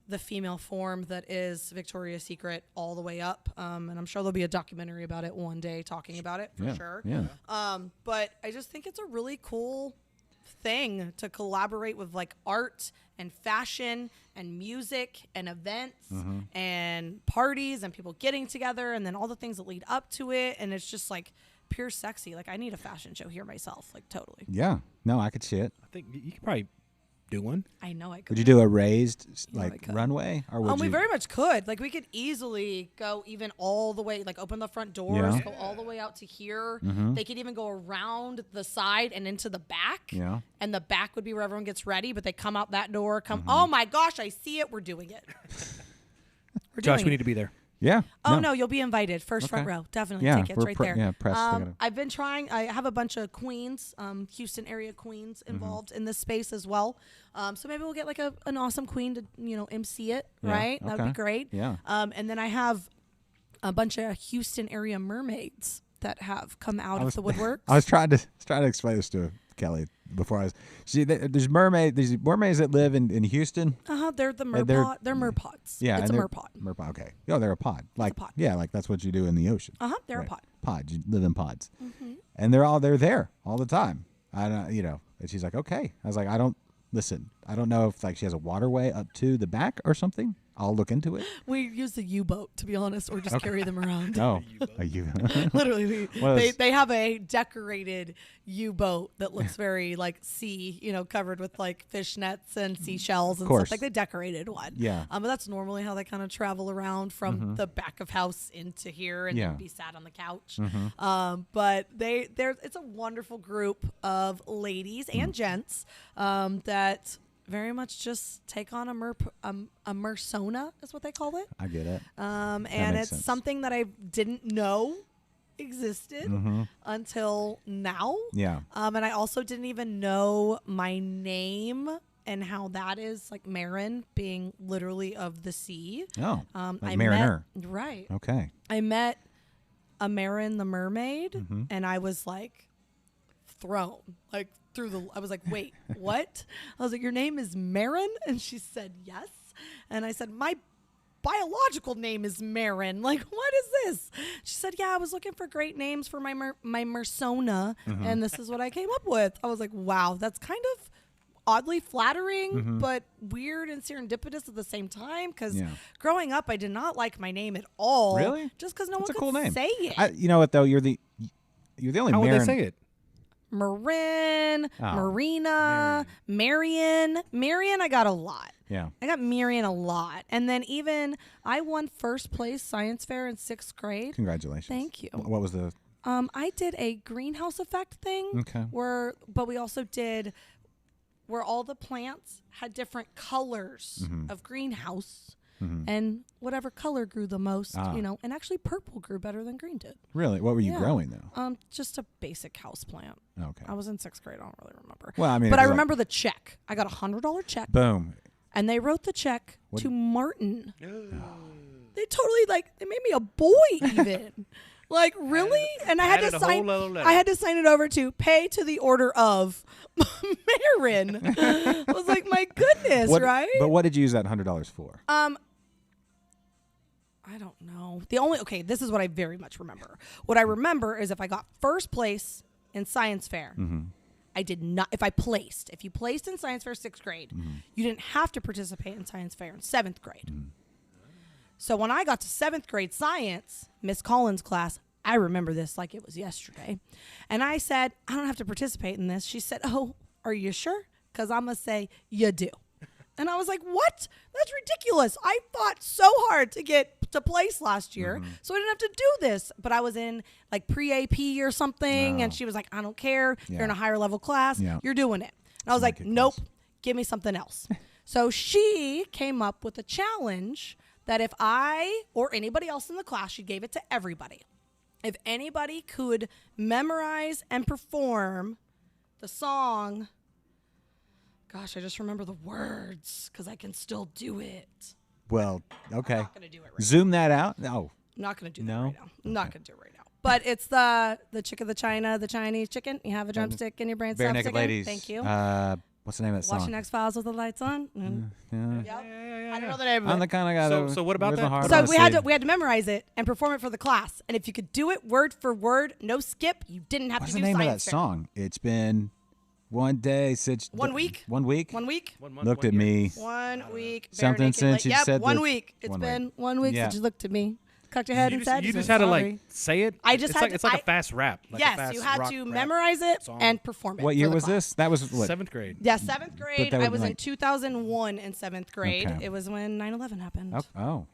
the female form that is Victoria's Secret all the way up. And I'm sure there'll be a documentary about it one day talking about it for sure. Yeah. But I just think it's a really cool thing to collaborate with like art and fashion and music and events and parties and people getting together and then all the things that lead up to it. And it's just like pure sexy. Like I need a fashion show here myself. Like totally. Yeah. No, I could see it. I think you could probably do one. I know I could. Would you do a raised I like could. runway, or would We you? very much could. Like we could easily go even all the way, like open the front doors, Yeah. go all the way out to here. They could even go around the side and into the back. Yeah. And the back would be where everyone gets ready, but they come out that door. Oh my gosh, I see it. We're doing it. We're Josh, doing we it. need to be there. Yeah. Oh no, you'll be invited. First front row. Definitely Yeah, tickets we're right there. yeah, press, they gotta- I've been trying. I have a bunch of queens, Houston area queens involved in this space as well. So maybe we'll get like an awesome queen to MC it. Yeah, Right? That would okay. be great. Yeah. And then I have a bunch of Houston area mermaids that have come out of the woodwork. I was trying to explain this to Kelly before I was. There's mermaids that live in Houston. They're the they're- merpod. They're merpods. Yeah, It's a and they're- merpod. Merpod. Okay. Oh, they're a pod. Like pod. yeah, like that's what you do in the ocean. They're Right. a pod. Pods. You live in pods, and they're there all the time. I don't. And she's like, okay. I was like, I don't listen. I don't know if like she has a waterway up to the back or something. I'll look into it. We use the U-boat, to be honest, or just carry them around. No, a U. Literally, What is- they have a decorated U-boat that looks very like sea, covered with like fish nets and seashells and course. stuff. Like the decorated one. Yeah. But that's normally how they kind of travel around from the back of house into here and then be sat on the couch. But it's a wonderful group of ladies and gents that very much just take on a mersona is what they call it. I get it. And makes it's sense. something that I didn't know existed until now. Yeah. And I also didn't even know my name and how that is like Marin being literally of the sea. Oh, I like mariner. Right. Okay. I met a Marin the mermaid and I was like thrown like I was like, wait, what? I was like, your name is Marin? And she said, yes. And I said, my biological name is Marin. Like, what is this? She said, yeah, I was looking for great names for my mersona, and this is what I came up with. I was like, wow, that's kind of oddly flattering, but weird and serendipitous at the same time. Because growing up, I did not like my name at all. Really? Just because no That's one a cool could name. say it. You know what though? You're the only How would Marin. they say it? Marin, Oh. Marina, Marion, I got a lot. Yeah. I got Marion a lot. And then even I won first place science fair in 6th grade. Congratulations. Thank you. What was the? I did a greenhouse effect thing. Okay. But we also did where all the plants had different colors of greenhouse. And whatever color grew the most, and actually purple grew better than green did. Really? What were you Yeah. growing though? Just a basic house plant. Okay. I was in 6th grade. I don't really remember. Well, I mean, but I it was like- remember the check. I got $100 check, Boom. and they wrote the check What- to Martin. They totally they made me a boy even. Like really? And I had added to a whole sign. other letter. I had to sign it over to pay to the order of Marin. I was like, my goodness, What, right? But what did you use that $100 for? I don't know. This is what I very much remember. What I remember is if I got first place in science fair, I did not. If you placed in science fair 6th grade, you didn't have to participate in science fair in 7th grade. So when I got to 7th grade science, Miss Collins' class, I remember this like it was yesterday. And I said, I don't have to participate in this. She said, oh, are you sure? Because I'm going to say, you do. And I was like, what? That's ridiculous. I fought so hard to get to place last year, so I didn't have to do this. But I was in like pre-AP or something, and she was like, I don't care. You're in a higher level class. Yeah. You're doing it. And I was like, good nope, class. give me something else. So she came up with a challenge that if I or anybody else in the class, she gave it to everybody. If anybody could memorize and perform the song, gosh, I just remember the words because I can still do it. Well, okay. I'm not going to do it right now. Zoom that out. No. I'm not going to do that No? right now. I'm not going to do it right now. But it's the chick of the China, the Chinese chicken. You have a drumstick in your brain. Bare stop Naked sticking. Ladies. Thank you. What's the name of that Watching song? X-Files with the lights on. Yeah. Yep. I don't know the name of I'm it. the kind of guy that. So what about with my that? heart What So on the we had sleeve. to memorize it and perform it for the class. And if you could do it word for word, no skip, you didn't have What's to the do name of that science fair. song? It's been one day since 1 week? 1 week. 1 week? 1 month. Looked 1 at year. me. 1 week. bare Something naked since you yep, said 1 the- week. It's 1 been week. 1 week Yeah. since you looked at me, cocked your head, You and just, said, you just "I'm had to sorry." like say it. I just it's had like to- it's like I- a fast rap. Like a Yes, fast you had rock to rap memorize it song. and perform it. What for year the was class. this? That was what? 7th grade. Yeah, 7th grade. that I would was be in like- 2001 in 7th grade. Okay. It was when 9/11 happened. Oh,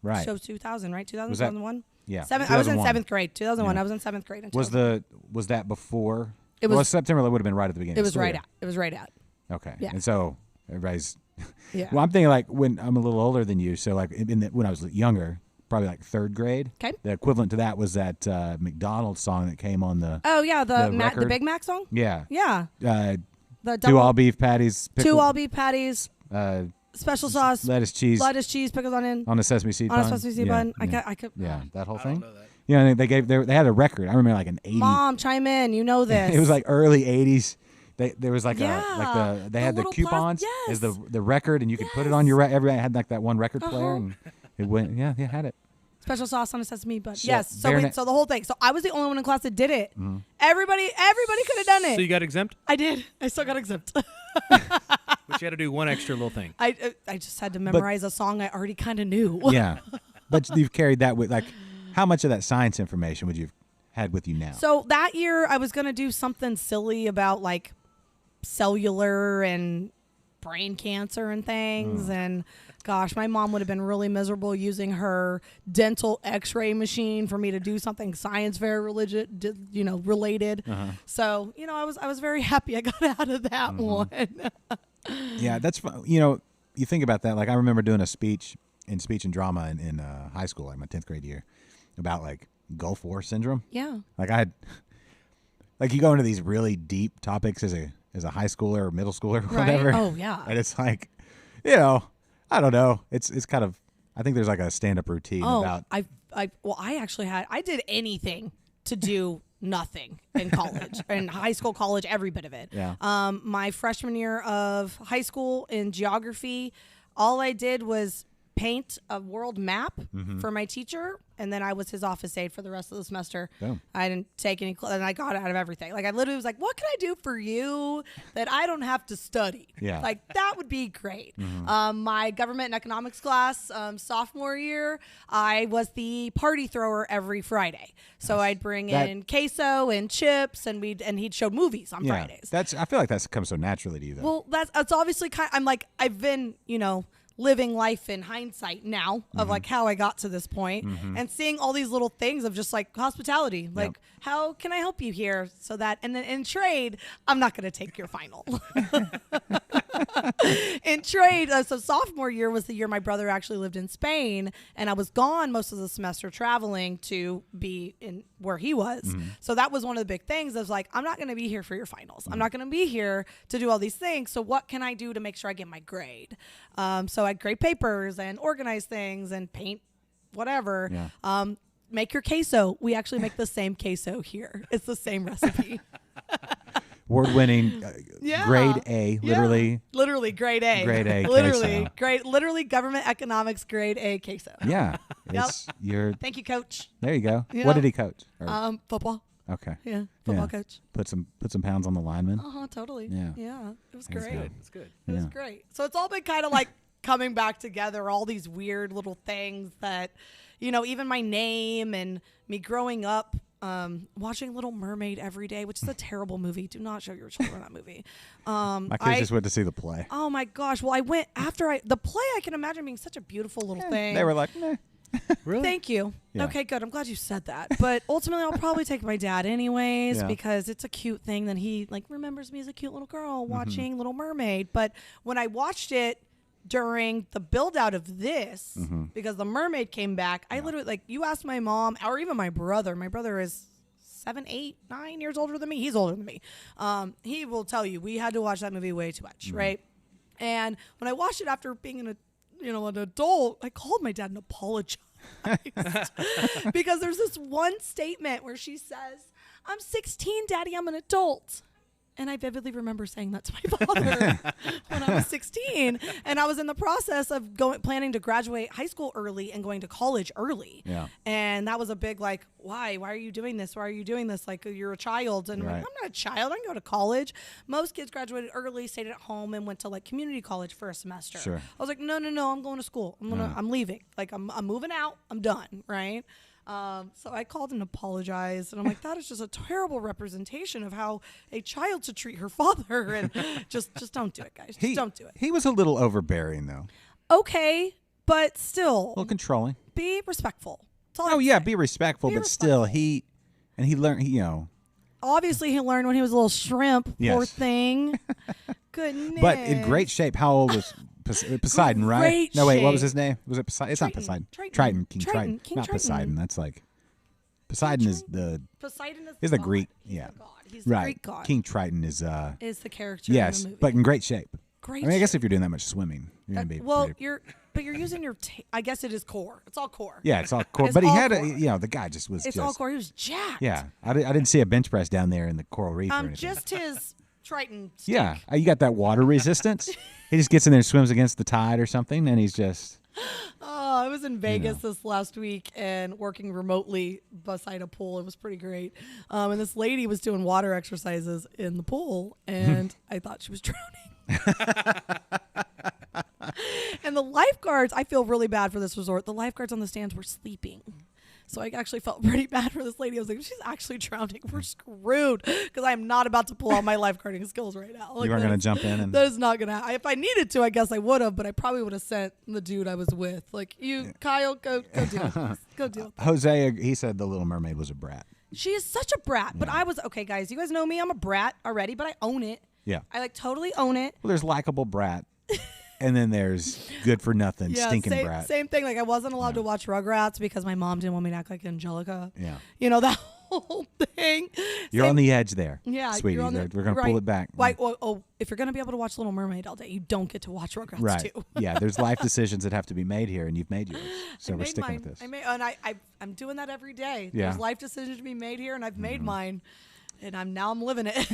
right. So 2000, right? 2000, Was that- 2001? Yeah. I was in 2001. 7th grade. 2001. Yeah. I was in 7th grade. In Was 2001. was that before? It was- Well, September. That would have been right at the beginning. It of was the right year. out. It was right out. Okay. Yeah. And so everybody's. Yeah. Well, I'm thinking like when I'm a little older than you, so like when I was younger, probably like 3rd grade. Okay. The equivalent to that was that McDonald's song that came on the. Oh yeah, the record. Big Mac song. Yeah. Yeah. The The 2 all beef patties. two all beef patties, Uh, special sauce, lettuce, cheese lettuce, cheese, pickles, onion, on a sesame seed on a bun. sesame seed Yeah, bun. Yeah. I could. Yeah, that whole thing. know that. Yeah, and they had a record. I remember like an 80. Mom, chime in. You know this. It was like early 80s. There was like Yeah, they the had the little coupons yes. as the record, and you could put it on your everybody had like that one record player, and it went had it. special sauce on a sesame bun. So Yes. So bare so the whole thing. So I was the only one in class that did it. Everybody could have done it. So you got exempt? I did. I still got exempt. But you had to do one extra little thing. I just had to memorize a song I already kind of knew. Yeah. But you've carried that with, like, how much of that science information would you have had with you now? So that year I was going to do something silly about like cellular and brain cancer and things. And gosh, my mom would have been really miserable using her dental x-ray machine for me to do something science fair related. So, I was very happy I got out of that one. Yeah, that's fun. You think about that. Like, I remember doing a speech in speech and drama in high school, like my 10th grade year, about like Gulf War syndrome. Yeah. Like you go into these really deep topics as a high schooler or middle schooler or whatever. Oh yeah. And it's like, I don't know. It's kind of, I think there's like a stand-up routine about. I did anything to do nothing in college, in high school, college, every bit of it. Yeah. My freshman year of high school in geography, all I did was paint a world map for my teacher, and then I was his office aide for the rest of the semester. Oh. I didn't take any and I got out of everything. Like, I literally was like, what can I do for you that I don't have to study? Yeah. Like, that would be great. My government and economics class, sophomore year, I was the party thrower every Friday. So I'd bring in queso and chips, and he'd show movies on Fridays. I feel like that's come so naturally to you, though. Well, that's obviously I've been, living life in hindsight now of like how I got to this point, and seeing all these little things of just like hospitality, like how can I help you here, so that, and then in trade, I'm not going to take your final. In trade, so sophomore year was the year my brother actually lived in Spain, and I was gone most of the semester traveling to be in where he was. So that was one of the big things. I was like, I'm not going to be here for your finals. I'm not going to be here to do all these things. So what can I do to make sure I get my grade? So I'd grade papers and organize things and paint whatever. Yeah. Make your queso. We actually make the same queso here. It's the same recipe. Award-winning, grade A, literally. Literally grade A. Grade A literally, queso. literally government economics grade A queso. Yeah. Yep. You're. Thank you, coach. There you go. Yeah. What did he coach? Or- Football. okay. Yeah, football Yeah. coach. Put some pounds on the lineman. Totally. Yeah. Yeah, it was That's great. good. It's good. It was Yeah. great. So it's all been kind of like coming back together, all these weird little things that, even my name and me growing up, watching Little Mermaid every day, which is a terrible movie. Do not show your children that movie. My kids just went to see the play. Oh my gosh. Well, I went after the play. I can imagine being such a beautiful little thing. They were like, meh. Really? Thank you. Yeah. Okay, good. I'm glad you said that. But ultimately, I'll probably take my dad anyways, Yeah. because it's a cute thing that he remembers me as a cute little girl watching Little Mermaid. But when I watched it during the build out of this, because the mermaid came back, I literally, you asked my mom or even my brother. My brother is 7, 8, 9 years older than me. He's older than me. He will tell you we had to watch that movie way too much, right? And when I watched it after being an adult, I called my dad and apologized because there's this one statement where she says, "I'm 16, Daddy. I'm an adult." And I vividly remember saying that to my father when I was 16. And I was in the process of planning to graduate high school early and going to college early. Yeah. And that was a big, why? Why are you doing this? Why are you doing this? Like, you're a child. And I'm like, I'm not a child. I can go to college. Most kids graduated early, stayed at home, and went to community college for a semester. Sure. I was like, no, I'm going to school. I'm leaving. I'm moving out. I'm done. Right. So I called and apologized, and I'm like, that is just a terrible representation of how a child should treat her father, and just don't do it, guys. Just don't do it. He was a little overbearing, though. Okay, but still, A little controlling. be respectful. That's all I Oh, have to yeah, say. be respectful, Be but still, respectful. he learned, Obviously, he learned when he was a little shrimp. Yes. Poor thing. Goodness. but in great shape. How old was Poseidon, right? Great No, wait, what was shape. his name? Was it Poseidon? It's not Triton. Poseidon. Triton. King Triton. Triton. King Not Triton. Poseidon. That's Poseidon is the Poseidon is the god. Greek. He's Yeah. the god. He's the Right. Greek god. King Triton is is the character yes, in the movie. but in great shape. Great I mean, I guess shape. if you're doing that much swimming, you're gonna be pretty, you're using your. I guess it is core. It's all core. yeah, it's all core. It's But he all had core. the guy just was It's just all core. He was jacked. yeah. I didn't see a bench press down there in the coral reef or anything. Just his Triton. Stick. Yeah, you got that water resistance. He just gets in there and swims against the tide or something, and he's just Oh, I was in Vegas this last week and working remotely beside a pool. It was pretty great. And this lady was doing water exercises in the pool, and I thought she was drowning. And the lifeguards, I feel really bad for this resort. The lifeguards on the stands were sleeping. So I actually felt pretty bad for this lady. I was like, she's actually drowning. We're screwed because I am not about to pull out my lifeguarding skills right now. Like, You weren't going to jump in and that is not going to happen. If I needed to, I guess I would have, but I probably would have sent the dude I was with. Like, Kyle, go deal with this. Go deal with this. Jose, he said the Little Mermaid was a brat. She is such a brat. But I was, okay, guys, you guys know me. I'm a brat already, but I own it. Yeah. I totally own it. Well, there's likable brat, and then there's good for nothing, stinking brat. Same thing. Like I wasn't allowed to watch Rugrats because my mom didn't want me to act like Angelica. Yeah. You know, that whole thing. You're on the edge there. Yeah, sweetie. you're on We're going to pull it back. Like, if you're going to be able to watch Little Mermaid all day, you don't get to watch Rugrats Right. too. Yeah, there's life decisions that have to be made here, and you've made yours. So we're sticking with this. I'm doing that every day. Yeah. There's life decisions to be made here, and I've made mine, and I'm living it.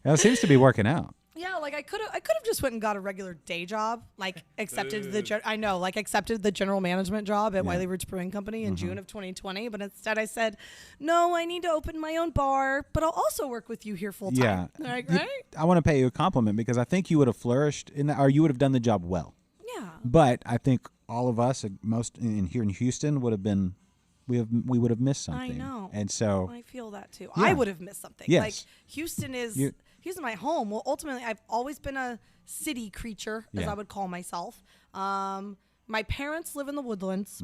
It seems to be working out. Yeah, like I could have just went and got a regular day job, like accepted the general management job at Wiley Ridge Brewing Company in June of 2020. But instead, I said, no, I need to open my own bar, but I'll also work with you here full time. Yeah. Like, right? I want to pay you a compliment because I think you would have flourished in that, or you would have done the job well. Yeah. But I think all of us, most here in Houston, would have been, we would have missed something. I know. And so I feel that too. Yeah. I would have missed something. Yes. Like Houston is my home. Well, ultimately, I've always been a city creature, as I would call myself. My parents live in the Woodlands.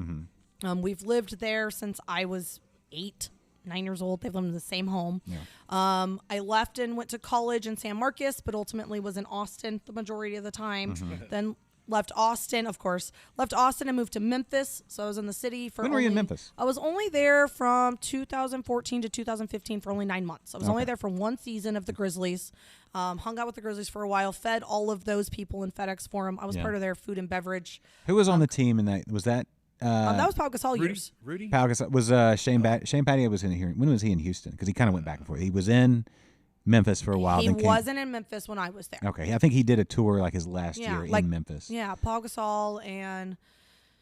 We've lived there since I was 9 years old. They've lived in the same home. Yeah. I left and went to college in San Marcos, but ultimately was in Austin the majority of the time. Then left Austin and moved to Memphis. So I was in the city for When were you in Memphis? I was only there from 2014 to 2015 for only 9 months. I was only there for one season of the Grizzlies. Hung out with the Grizzlies for a while, fed all of those people in FedEx Forum. I was part of their food and beverage. Who was on the team in that? Was that? That was Pau Gasol years. Rudy? Pau Gasol, was Shane Patty was in here. When was he in Houston? Because he kind of went back and forth. He was in Memphis for a while. He then wasn't in Memphis when I was there. Okay, I think he did a tour like his last year in Memphis. Yeah, Pau Gasol and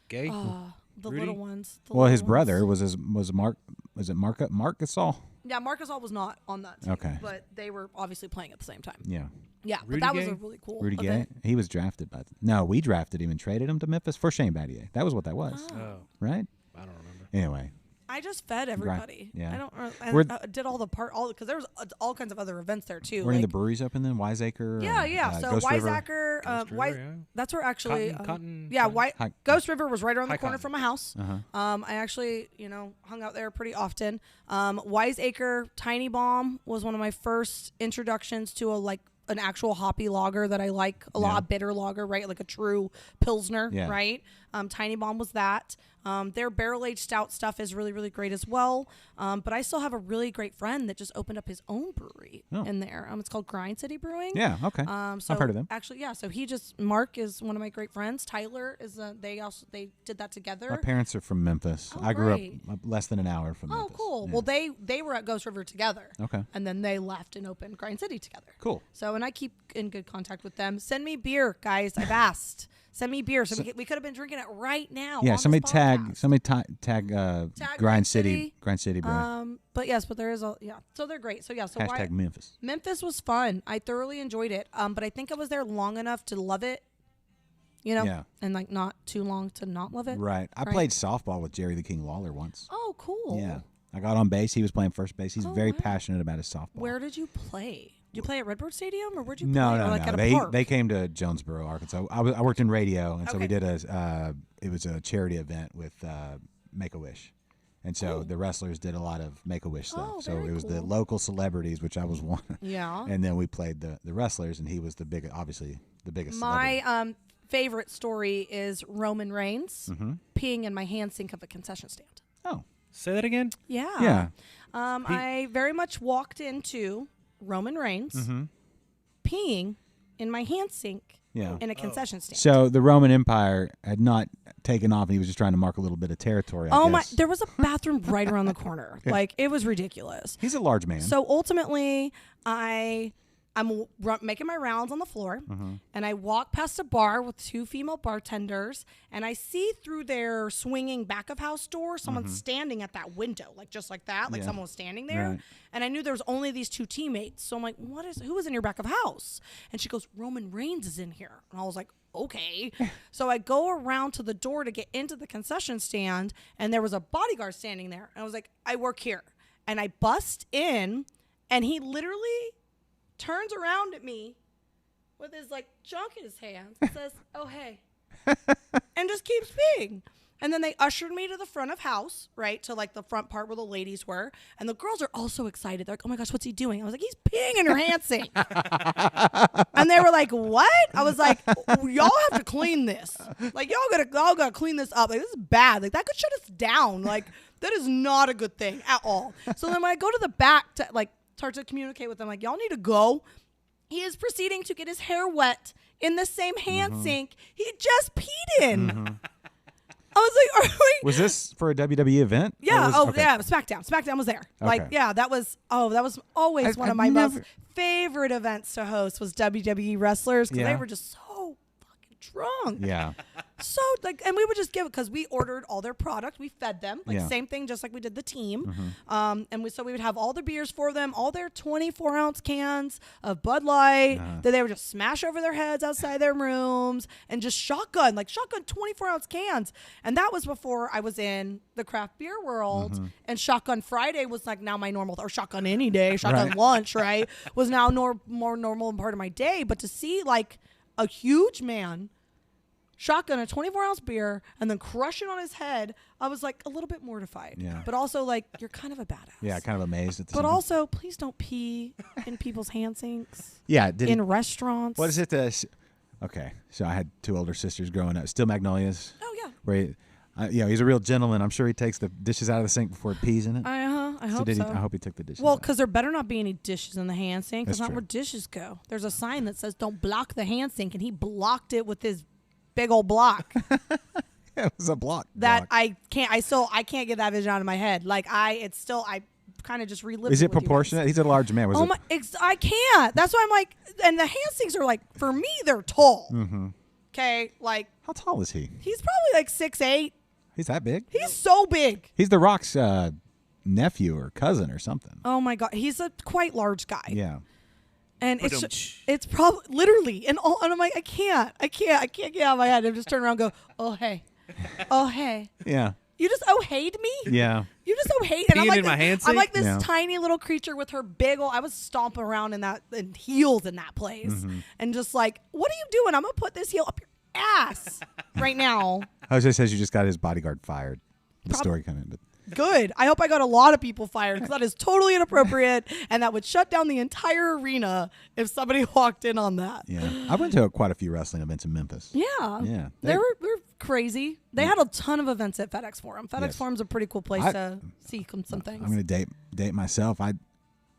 Gay? the Rudy? little ones. Well, his brother was Mark. Was it Mark Gasol? Yeah, Marc Gasol was not on that team. Okay. But they were obviously playing at the same time. Yeah. Yeah, Rudy but that Gay? was a really cool Rudy Gay. event. He was drafted by. No, we drafted him and traded him to Memphis for Shane Battier. That was what that was, Oh, right? I don't remember. Anyway, I just fed everybody. Yeah. I don't. We're- I did all the because there was all kinds of other events there too. were any of like- the breweries open then? Wiseacre? Yeah. So Ghost River? Wiseacre, Ghost River, yeah. that's where actually, Cotton- yeah, Cotton- Ghost River was right around the High corner Cotton. from my house. I actually, hung out there pretty often. Wiseacre Tiny Bomb was one of my first introductions to an actual hoppy lager that I like a lot, a bitter lager, right? Like a true Pilsner, Yeah. right? Tiny Bomb was that. Their barrel-aged stout stuff is really, really great as well. But I still have a really great friend that just opened up his own brewery in there. It's called Grind City Brewing. Yeah. Okay. So I've heard of them. Actually, yeah. So Mark is one of my great friends. Tyler is. They did that together. My parents are from Memphis. Oh, I grew great. up less than an hour from Oh, Memphis. cool. Yeah. Well, they were at Ghost River together. Okay. And then they left and opened Grind City together. Cool. So, and I keep in good contact with them. Send me beer, guys. I've asked. Send me beer. So we could have been drinking it right now. Yeah. on Somebody this tag. podcast. Somebody tag. Grind City. City. Grind City Brewing. But there is so they're great. So yeah. So Hashtag Memphis. Memphis was fun. I thoroughly enjoyed it. But I think I was there long enough to love it. Yeah. And not too long to not love it. Right. I played softball with Jerry the King Lawler once. Oh, cool. Yeah. I got on base. He was playing first base. He's very wow. passionate about his softball. Where did you play? Did you play at Redbird Stadium or where'd you No, play? no, Or like no. at a park? They came to Jonesboro, Arkansas. I worked in radio, and so we Okay. did it was a charity event with Make-A-Wish. And so the wrestlers did a lot of Make-A-Wish stuff. Oh, So very it was the cool. local celebrities, which I was one. Yeah. And then we played the wrestlers, and he was obviously the biggest celebrity. My favorite story is Roman Reigns Mm-hmm. peeing in my hand sink of a concession stand. Oh, Say that again? Yeah. yeah. I very much walked into Roman Reigns peeing in my hand sink Yeah. in a concession stand. So the Roman Empire had not taken off, and he was just trying to mark a little bit of territory, I Oh my! guess. There was a bathroom right around the corner. Like it was ridiculous. He's a large man. So ultimately, I I'm making my rounds on the floor, and I walk past a bar with 2 female bartenders, and I see through their swinging back of house door someone standing at that window, like just like that, like someone was standing there. Right. And I knew there was only these 2 teammates. So I'm like, who is in your back of house? And she goes, Roman Reigns is in here. And I was like, okay. So I go around to the door to get into the concession stand, and there was a bodyguard standing there. And I was like, I work here. And I bust in, and he literally turns around at me with his like junk in his hands and says, oh, hey, and just keeps peeing. And then they ushered me to the front of house, right, to like the front part where the ladies were. And the girls are all so excited. They're like, oh my gosh, what's he doing? I was like, he's peeing in your hand sink. And they were like, what? I was like, y'all have to clean this. Like, y'all gotta clean this up. Like, this is bad. Like, that could shut us down. Like, that is not a good thing at all. So then when I go to the back to like start to communicate with them, like, y'all need to go. He is proceeding to get his hair wet in the same hand sink he just peed in. I was like, Was this for a WWE event? Yeah. Okay. Yeah. SmackDown. SmackDown was there. Like, Okay. yeah, that was always one of my most favorite events to host was WWE wrestlers because they were just so fucking drunk. Yeah. So like, and we would just give it because we ordered all their product. We fed them like Yeah. same thing, just like we did the team. And we would have all the beers for them, all their 24-ounce cans of Bud Light that they would just smash over their heads outside their rooms and just shotgun 24-ounce cans. And that was before I was in the craft beer world. And Shotgun Friday was like now my normal, or Shotgun any day, Shotgun lunch, right, was now more normal and part of my day. But to see like a huge man shotgun a 24-ounce beer and then crush it on his head, I was like a little bit mortified. Yeah. But also like, you're kind of a badass. Yeah, kind of amazed at the But same time. also, please don't pee in people's hand sinks. Yeah, In restaurants. what is it? Okay, so I had 2 older sisters growing up. Still Magnolias. Oh yeah. Where he's a real gentleman. I'm sure he takes the dishes out of the sink before he pees in it. I hope so. I hope he took the dishes. Well, out. because there better not be any dishes in the hand sink. Because That's not true. where dishes go. There's a sign that says "Don't block the hand sink," and he blocked it with his big old block. Yeah, it was a block. That I can't get that vision out of my head. Like I kind of just relive. Is it with you guys. proportionate? He's a large man. Was Oh it? my! I can't. That's why I'm like, and the hand sinks are like, for me, they're tall. Okay, like How tall is he? he's probably like 6'8". He's that big? He's so big. He's The Rock's nephew or cousin or something. Oh my god, he's a quite large guy. Yeah. And it's probably literally, and I'm like, I can't get out of my head. I'm just turning around and go, oh hey, oh hey. Yeah. You just oh heyed me? Yeah. You just oh hate, and I'm Peeing like in my hand I'm like sink? this Yeah. tiny little creature with her big old. I was stomping around in heels in that place, and just like, what are you doing? I'm gonna put this heel up your ass right now. Jose says you just got his bodyguard fired. The story kind of. But Good. I hope I got a lot of people fired because that is totally inappropriate, and that would shut down the entire arena if somebody walked in on that. yeah, I went to quite a few wrestling events in Memphis. Yeah. Yeah. They're crazy. They had a ton of events at FedEx Forum. FedEx Yes. Forum's a pretty cool place to see some things. I'm going to date myself.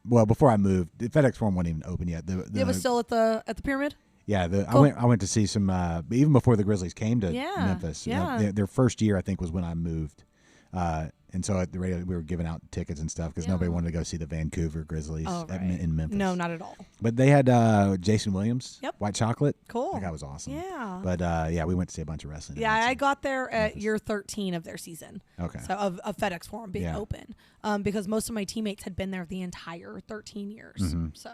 Before I moved, the FedEx Forum wasn't even open yet. It was still at the pyramid? Yeah, Cool. I went to see some even before the Grizzlies came to Yeah, Memphis. yeah. Their first year I think was when I moved, and so at the radio we were giving out tickets and stuff because nobody wanted to go see the Vancouver Grizzlies Oh, right. in Memphis. No, not at all. But they had Jason Williams, Yep. White Chocolate. Cool. That guy was awesome. Yeah. But we went to see a bunch of wrestling. Yeah, events. I got there at year 13 of their season. Okay. So of FedEx Forum being Yeah. open, because most of my teammates had been there the entire 13 years. Mm-hmm. So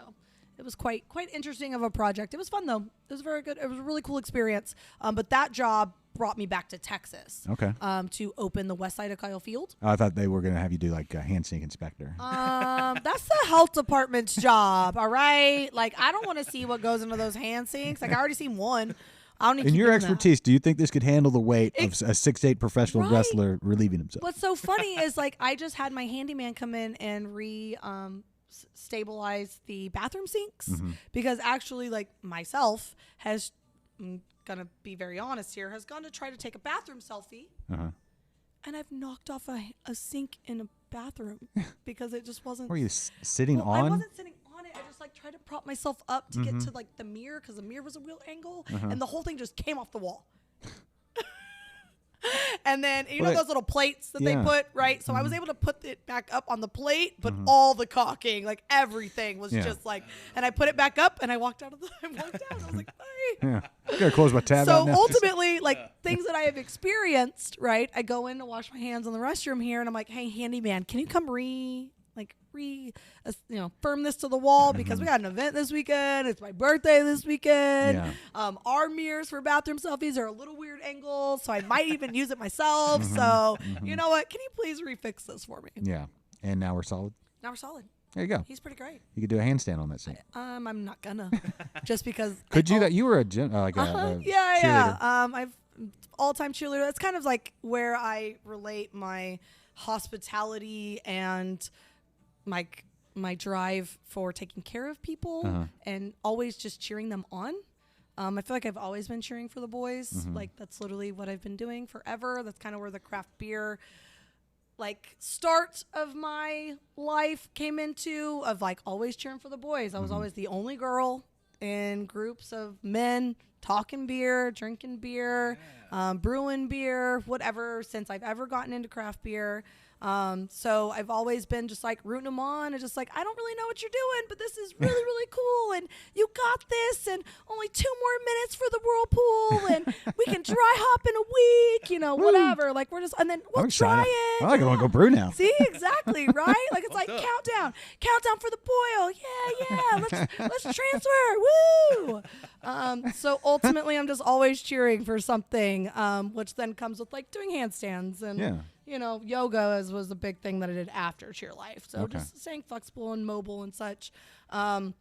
it was quite interesting of a project. It was fun though. It was very good. It was a really cool experience. But that job brought me back to Texas. Okay. To open the west side of Kyle Field. I thought they were going to have you do like a hand sink inspector. That's the health department's job. All right. Like I don't want to see what goes into those hand sinks. Like I already seen one. I don't need. In to your doing that. expertise, do you think this could handle the weight of a 6'8" professional Right. wrestler relieving himself? What's so funny is like I just had my handyman come in and stabilize the bathroom sinks because actually like myself has, I'm gonna be very honest here, has gone to try to take a bathroom selfie and I've knocked off a sink in a bathroom because it just wasn't. Were you sitting Well, I on? wasn't sitting on it. I just like tried to prop myself up to get to like the mirror because the mirror was a real angle and the whole thing just came off the wall. And then, you Well, know those little plates that yeah. they put, right? So I was able to put it back up on the plate, but all the caulking, like everything was Yeah. just like, and I put it back up and I walked out. I was like, bye. Yeah. I gotta close my tab So out now. ultimately, like things that I have experienced, right? I go in to wash my hands in the restroom here, and I'm like, "Hey, handyman, can you come firm this to the wall because we got an event this weekend. It's my birthday this weekend. Yeah. Our mirrors for bathroom selfies are a little weird angles, so I might even use it myself. So you know what? Can you please refix this for me? Yeah. And now we're solid. Now we're solid. There you go. He's pretty great. You could do a handstand on that sink. I'm not gonna, just because. Could you that? You were a gym, a Yeah. cheerleader. I've all-time cheerleader. That's kind of like where I relate my hospitality and my drive for taking care of people and always just cheering them on. I feel like I've always been cheering for the boys. Like that's literally what I've been doing forever. That's kind of where the craft beer start of my life came into, of like always cheering for the boys. I was always the only girl in groups of men talking beer, drinking beer, brewing beer, whatever, since I've ever gotten into craft beer. So I've always been just like rooting them on and just like, I don't really know what you're doing, but this is really, really cool. And you got this, and only 2 more minutes for the whirlpool, and we can dry hop in a week, whatever. Like we're just, and then we'll try it. I like it. I want to go brew now. See, exactly, right? Like it's like countdown for the boil. Yeah. Let's transfer. Woo! So ultimately, I'm just always cheering for something, which then comes with like doing handstands and yoga was a big thing that I did after cheer life. So just staying flexible and mobile and such. The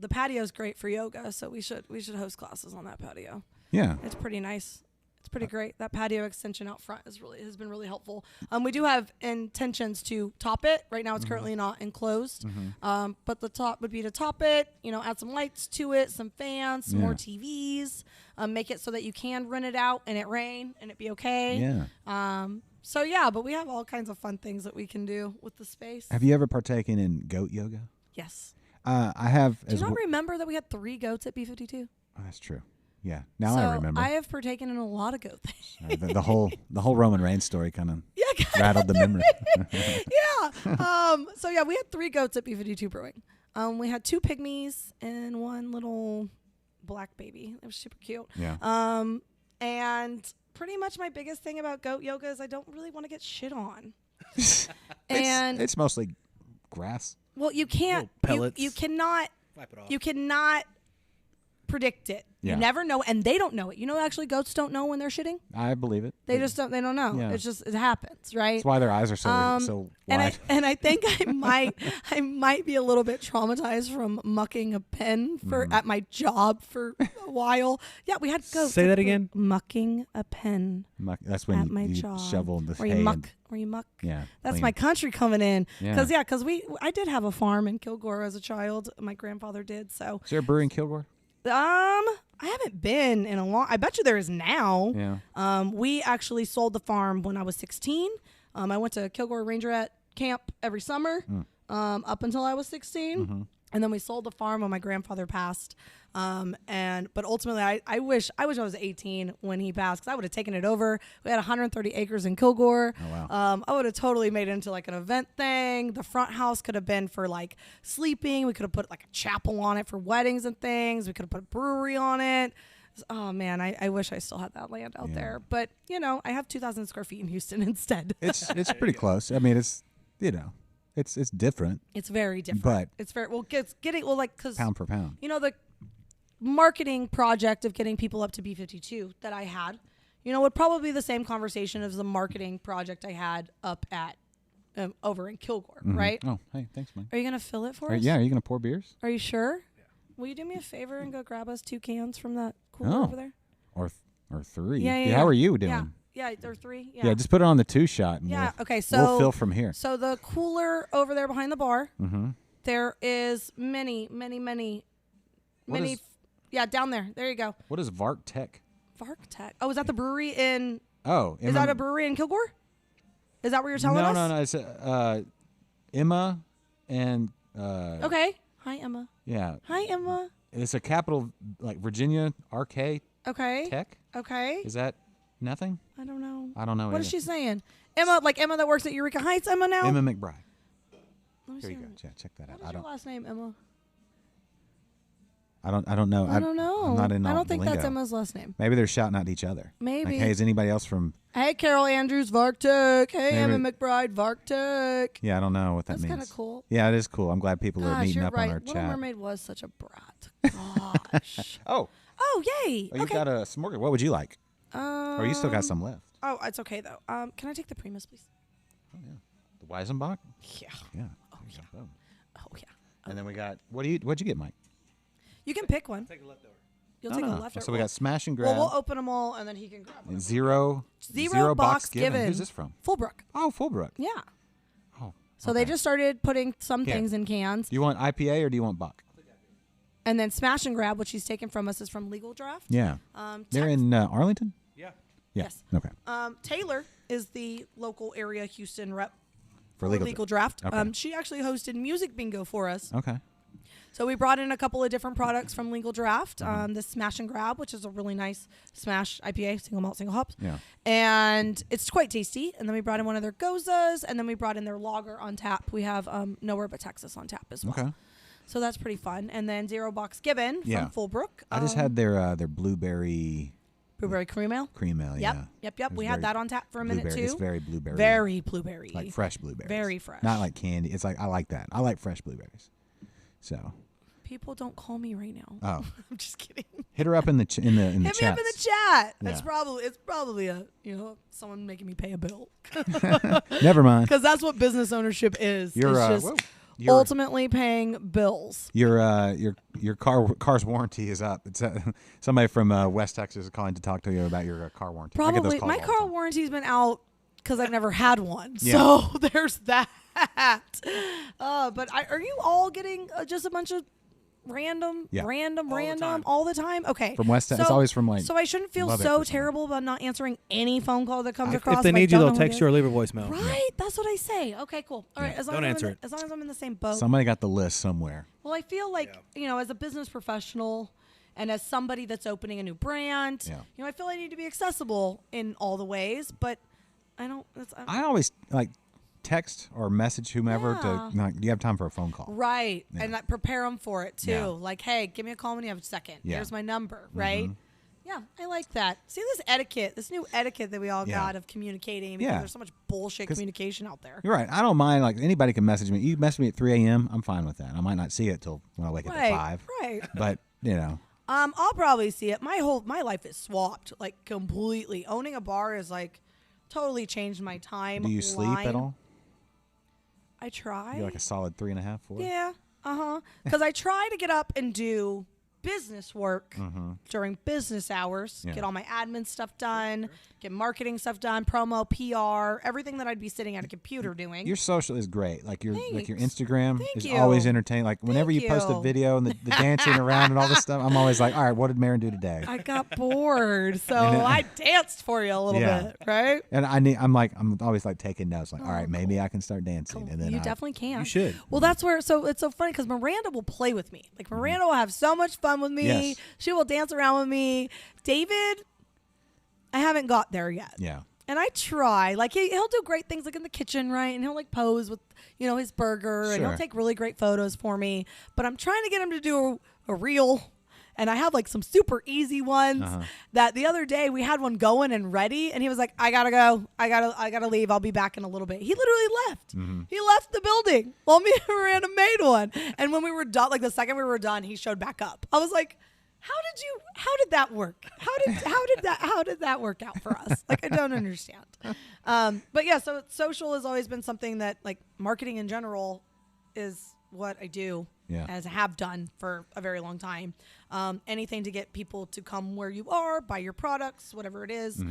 patio is great for yoga, so we should host classes on that patio. Yeah. It's pretty nice. It's pretty great. That patio extension out front has been really helpful. We do have intentions to top it. Right now it's currently not enclosed. But the top would be to top it, add some lights to it, some fans, some more TVs, make it so that you can rent it out and it rain and it be okay. Yeah. But we have all kinds of fun things that we can do with the space. Have you ever partaken in goat yoga? Yes. I have. Do you not remember that we had 3 goats at B52? Oh, that's true. Yeah. Now I remember. I have partaken in a lot of goat things. The whole Roman Reigns story kind of rattled the memory. We had 3 goats at B52 Brewing. We had 2 pygmies and 1 little black baby. It was super cute. Yeah. And pretty much my biggest thing about goat yoga is I don't really want to get shit on. It's mostly grass. Well, you can't. Pellets. You cannot. Wipe it off. You cannot predict it. Yeah. You never know, and they don't know it. Actually, goats don't know when they're shitting. I believe it. They just don't. They don't know. Yeah. it happens, right? That's why their eyes are so wide. And I think I might be a little bit traumatized from mucking a pen at my job for a while. Yeah, we had goats. Say that again. Mucking a pen. That's when at my you job. shovel the Where hay. you muck. Yeah. That's clean. my country coming in. Yeah. Because I did have a farm in Kilgore as a child. My grandfather did. So Is there a brewery in Kilgore? I haven't been in a long. I bet you there is now. Yeah. We actually sold the farm when I was 16. I went to Kilgore Rangerette camp every summer up until I was 16. And then we sold the farm when my grandfather passed. But ultimately, I wish I was 18 when he passed, because I would have taken it over. We had 130 acres in Kilgore. Oh, wow. I would have totally made it into like an event thing. The front house could have been for like sleeping. We could have put like a chapel on it for weddings and things. We could have put a brewery on it. Oh man, I wish I still had that land out there. But I have 2,000 square feet in Houston instead. It's pretty close. I mean, it's it's different. It's very different. But it's very because pound for pound. The marketing project of getting people up to B52 that I had, would probably be the same conversation as the marketing project I had up at over in Kilgore, right? Oh, hey, thanks, man. Are you gonna fill it for us? Yeah, are you gonna pour beers? Are you sure? Yeah. Will you do me a favor and go grab us 2 cans from that cooler over there? Or 3. Yeah. How are you doing? Yeah, or 3. Yeah, just put it on the 2 shot. And Okay, so we'll fill from here. So the cooler over there behind the bar, there is many. Yeah, down there. There you go. What is Vark Tech? Vark Tech. Oh, is that the brewery in? Oh, is that a brewery in Kilgore? Is that what you're telling us? No. It's Emma and. Okay. Hi, Emma. Yeah. Hi, Emma. It's a capital like Virginia RK Okay. Tech. Okay. Is that Nothing? I don't know. I don't know What either. is she saying? Emma, like Emma that works at Eureka Heights, Emma now? Emma McBride. Let me Here see you go. her- Yeah, check that out. What is your last name, Emma? I don't know. I don't know. I'm not in I all don't the think that's lingo. Emma's last name. Maybe they're shouting out to each other. Maybe. Like, hey, is anybody else from... Hey, Carol Andrews, Vartek. Hey, Maybe- Emma McBride, Vartek. Yeah, I don't know what that That's means. kind of cool. Yeah, it is cool. I'm glad people are Gosh, meeting you're up right. on our Little chat. Mermaid was such a brat. Gosh. Oh, Oh, yay. you've Okay. got a smorgasbord. What would you like? Or you still got some left? Oh, it's okay, though. Can I take the Primus, please? Oh, yeah. The Weizenbach? Yeah. Yeah. Oh, There you yeah. go. Boom. Oh, yeah. And then we got... What'd you get, Mike? You can pick one. Take a leftover. You'll No, take no, a no. leftover. So we got Smash and Grab. Well, we'll open them all, and then he can grab one. and Zero Box Given. Who's this from? Fullbrook. Oh, Fullbrook. Yeah. Oh. So they okay. just started putting some Here. things in cans. Do you want IPA or do you want Bach? And then Smash and Grab, which he's taken from us, is from Legal Draft. Yeah. They're Tex- in Arlington? Yeah. Yeah. Yes. Okay. Taylor is the local area Houston rep For Legal Draft. Okay. She actually hosted music bingo for us. Okay. So we brought in a couple of different products from Legal Draft. Mm-hmm. The Smash and Grab, which is a really nice Smash IPA, single malt, single hops. Yeah. And it's quite tasty. And then we brought in one of their Gozas, and then we brought in their lager on tap. We have Nowhere But Texas on tap as well. Okay. So that's pretty fun. And then Zero Box Given Yeah. from Fullbrook. I just had their blueberry Blueberry Cream Ale. cream ale. Yep, Yeah. yep. It was We had very that on tap for a minute blueberry. too. It's very blueberry. Very blueberry. Like fresh blueberries. Very fresh. Not like candy. It's like I like that. I like fresh blueberries. So. People don't call me right now. Oh. I'm just kidding. Hit her up in the in the Hit me chats. up in the chat. Yeah. It's probably a someone making me pay a bill Never mind. because that's what business ownership is. You're it's just ultimately paying bills. your car's warranty is up. It's somebody from West Texas is calling to talk to you about your car warranty. I get those Probably calls my all the car time. warranty's been out because I've never had one. Yeah. So there's that. But are you all getting just a bunch of random all the time? Okay. From West Texas. It's always from like. So I shouldn't feel Lubbock or so something. terrible about not answering any phone call that comes across. If they I need you, don't they'll know who it text you is. or leave a voicemail. Right, that's what I say. Okay, cool. All right, as long Don't as answer it. as long as I'm in the same boat. Somebody got the list somewhere. Well, I feel like as a business professional and as somebody that's opening a new brand, Yeah. I feel I need to be accessible in all the ways, but I don't. I always like text or message whomever Yeah. to. Like, do you have time for a phone call? Right, Yeah. and prepare them for it too. Yeah. Like, hey, give me a call when you have a second. Yeah. Here's my number. Right. Yeah, I like that. See this new etiquette that we all Yeah. got of communicating because Yeah. there's so much bullshit 'Cause- communication out there. You're right. I don't mind. Like anybody can message me. You message me at 3 a.m. I'm fine with that. I might not see it till when I wake up at 5. Right. But I'll probably see it. My life is swapped like completely. Owning a bar is like totally changed my time. do you sleep at all? I try. You're like a solid 3.5, 4. Yeah. Because I try to get up and do business work during business hours. Yeah. Get all my admin stuff done. Get marketing stuff done. Promo, PR, everything that I'd be sitting at a computer doing. Your social is great. Like your Thanks. Instagram Thank is you. always entertaining. Like whenever Thank you post a you. video and the dancing around and all this stuff, I'm always like, all right, what did Marin do today? I got bored, so I danced for you a little Yeah. bit, right? And I'm always like taking notes. Like, all right, maybe I can start dancing. And then You definitely can. You should. Well, that's where. So it's so funny because Miranda will play with me. Like Miranda will have so much fun with me. Yes. She will dance around with me. David, I haven't got there yet. Yeah. And I try. Like he'll do great things like in the kitchen, right? And he'll like pose with his burger, and he'll Sure. take really great photos for me. But I'm trying to get him to do a reel. And I have like some super easy ones that the other day we had one going and ready, and he was like, I gotta go. I gotta leave. I'll be back in a little bit. He literally left. He left the building while me and Miranda made one. And when we were done, like the second we were done, he showed back up. I was like, how did that work? How did that work out for us? Like, I don't understand. But yeah, so social has always been something that like marketing in general is what I do. Yeah. As I have done for a very long time. Anything to get people to come where you are, buy your products, whatever it is.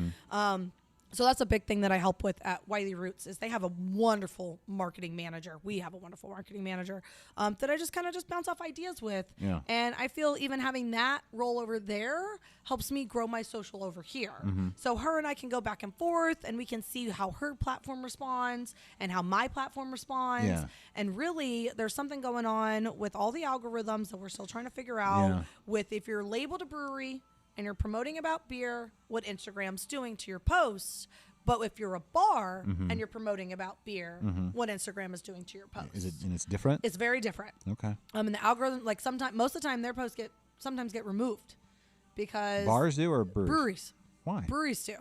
So that's a big thing that I help with at Wiley Roots is they have a wonderful marketing manager. We have a wonderful marketing manager that I just kind of bounce off ideas with. Yeah. And I feel even having that role over there helps me grow my social over here. So her and I can go back and forth and we can see how her platform responds and how my platform responds. Yeah. And really, there's something going on with all the algorithms that we're still trying to figure out with if you're labeled a brewery and you're promoting about beer, what Instagram's doing to your posts. But if you're a bar and you're promoting about beer, what Instagram is doing to your posts. Is it, and it's different? It's very different. Okay. And the algorithm, like most of the time, their posts sometimes get removed because Bars do or breweries? breweries. Why? Breweries do.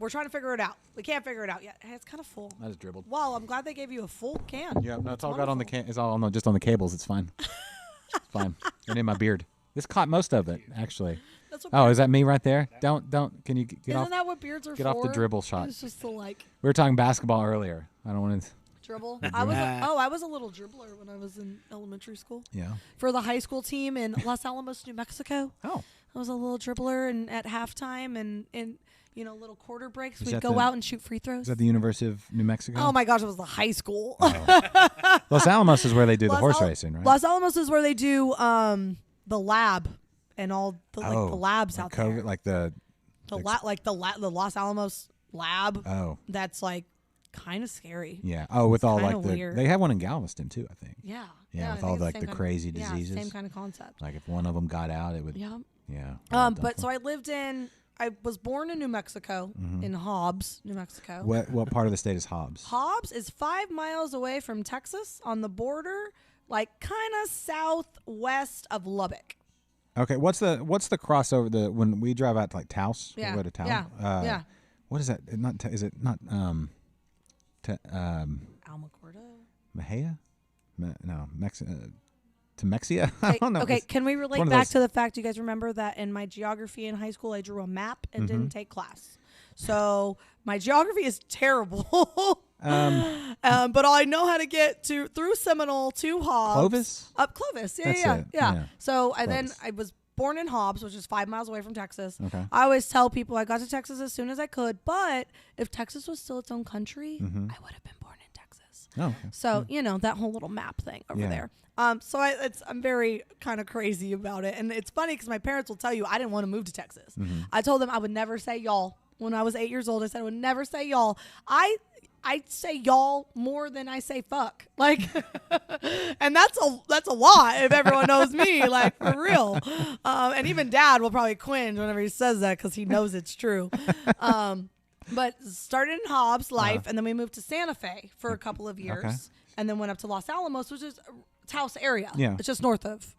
We're trying to figure it out. We can't figure it out yet. Hey, it's kind of full. I just dribbled. Well, I'm glad they gave you a full can. Yeah, no, it's all got on the it's all on just on the cables. It's fine. It's fine. And in my beard. This caught most of it, actually. That's what Oh, is that me right there? Don't. Can you get Isn't off? that what beards are Get for? off the dribble shot. It's just to like We were talking basketball earlier. I don't want to. dribble. I was a little dribbler when I was in elementary school. Yeah. For the high school team in Los Alamos, New Mexico. Oh. I was a little dribbler, and at halftime and little quarter breaks, we'd that go the- out and shoot free throws. Is that the University of New Mexico? Oh my gosh, it was the high school. Los Alamos is where they do the Los horse Al- racing, right? Los Alamos is where they do the lab and all the the labs like out COVID, there. like the. The Los Alamos lab. Oh. That's like kind of scary. Yeah. Oh, with all Kinda like the. weird. They have one in Galveston too, I think. Yeah. Yeah, I with think all it's like same the kind crazy of, diseases. Yeah, same kind of concept. Like if one of them got out, it would. Yeah. Yeah. But so I was born in New Mexico, in Hobbs, New Mexico. What part of the state is Hobbs? Hobbs is 5 miles away from Texas on the border, like kind of southwest of Lubbock. Okay, what's the crossover? When we drive out to like Taos, Yeah. we go to Taos. Yeah. What is that? Is it not Alamogordo. Mejia? No, Temexia? I don't know. Okay, It's can we one relate of back those- to the fact you guys remember that in my geography in high school I drew a map and didn't take class. So my geography is terrible. But I know how to get through Seminole to Hobbs. Clovis? Up Clovis. Yeah, That's yeah, it. yeah. Yeah. So Clovis. I was born in Hobbs, which is 5 miles away from Texas. Okay. I always tell people I got to Texas as soon as I could, but if Texas was still its own country, I would have been born in Texas. Oh, okay. So, that whole little map thing over Yeah. there. So I'm very kind of crazy about it. And it's funny because my parents will tell you I didn't want to move to Texas. I told them I would never say y'all. When I was 8 years old, I said I would never say y'all. I say y'all more than I say fuck. Like, and that's a lot if everyone knows me, like for real. And even Dad will probably cringe whenever he says that because he knows it's true. But started in Hobbs life, and then we moved to Santa Fe for a couple of years, Okay. and then went up to Los Alamos, which is Taos area. Yeah. It's just north of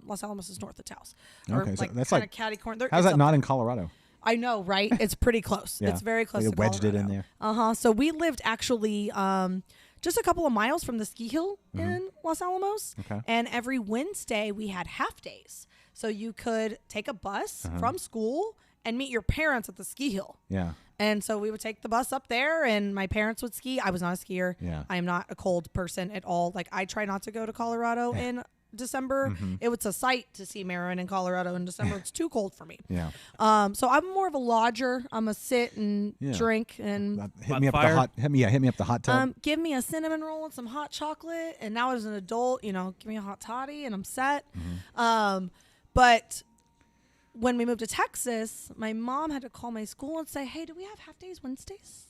Los Alamos is north of Taos. Or Okay, so like that's kind like- of catty corner. How's that not in Colorado? I know, right? It's pretty close. Yeah. It's very close. They to wedged it in Colorado. there. So we lived actually just a couple of miles from the ski hill in Los Alamos. Okay. And every Wednesday we had half days. So you could take a bus from school and meet your parents at the ski hill. Yeah. And so we would take the bus up there and my parents would ski. I was not a skier. Yeah. I am not a cold person at all. Like I try not to go to Colorado in December. It was a sight to see Marin in Colorado in December. It's too cold for me. Yeah. So I'm more of a lodger. I'm a sit and Yeah. drink and Hit me up fire? the hot. Hit me up the hot tub. give me a cinnamon roll and some hot chocolate. And now as an adult, give me a hot toddy and I'm set. But when we moved to Texas, my mom had to call my school and say, "Hey, do we have half days Wednesdays?"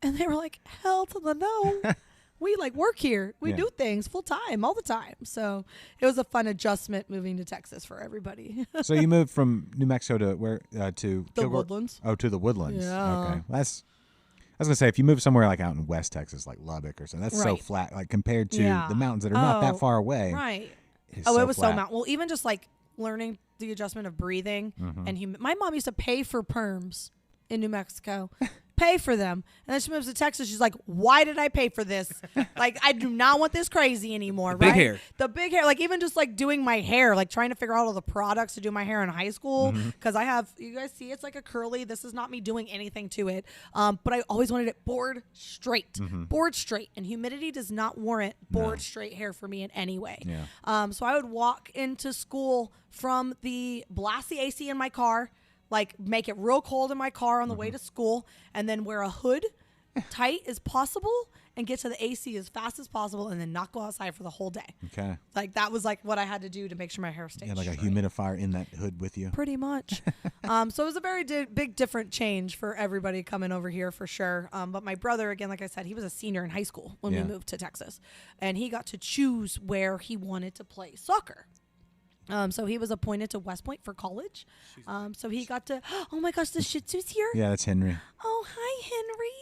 And they were like, "Hell to the no." We work here. We Yeah. do things full time all the time. So it was a fun adjustment moving to Texas for everybody. So you moved from New Mexico to where? To The Kilgore? Woodlands. Oh, to the Woodlands. Yeah. Okay. I was gonna say if you move somewhere like out in West Texas, like Lubbock or something, that's so Right. flat. Like compared to Yeah. the mountains that are not that Oh, far away. Right. It's Oh, so it was flat. so mountain. Well, even just learning the adjustment of breathing and my mom used to pay for perms in New Mexico. Pay for them. And then she moves to Texas. She's like, "Why did I pay for this? I do not want this crazy anymore." big right? hair. The big hair. Even just doing my hair, trying to figure out all the products to do my hair in high school. Because I have, you guys see, it's like a curly. This is not me doing anything to it. But I always wanted it board straight. Board straight. And humidity does not warrant board straight hair for me in any way. Yeah. So I would walk into school from blast the AC in my car, make it real cold in my car on the way to school, and then wear a hood tight as possible and get to the AC as fast as possible and then not go outside for the whole day. Okay. That was what I had to do to make sure my hair stayed You had a straight. humidifier in that hood with you. Pretty much. So it was a very big different change for everybody coming over here for sure. But my brother, again, like I said, he was a senior in high school when Yeah. we moved to Texas. And he got to choose where he wanted to play soccer. So he was appointed to West Point for college. So he got to, oh my gosh, the Shih Tzu's here? Yeah, that's Henry. Oh, hi, Henry.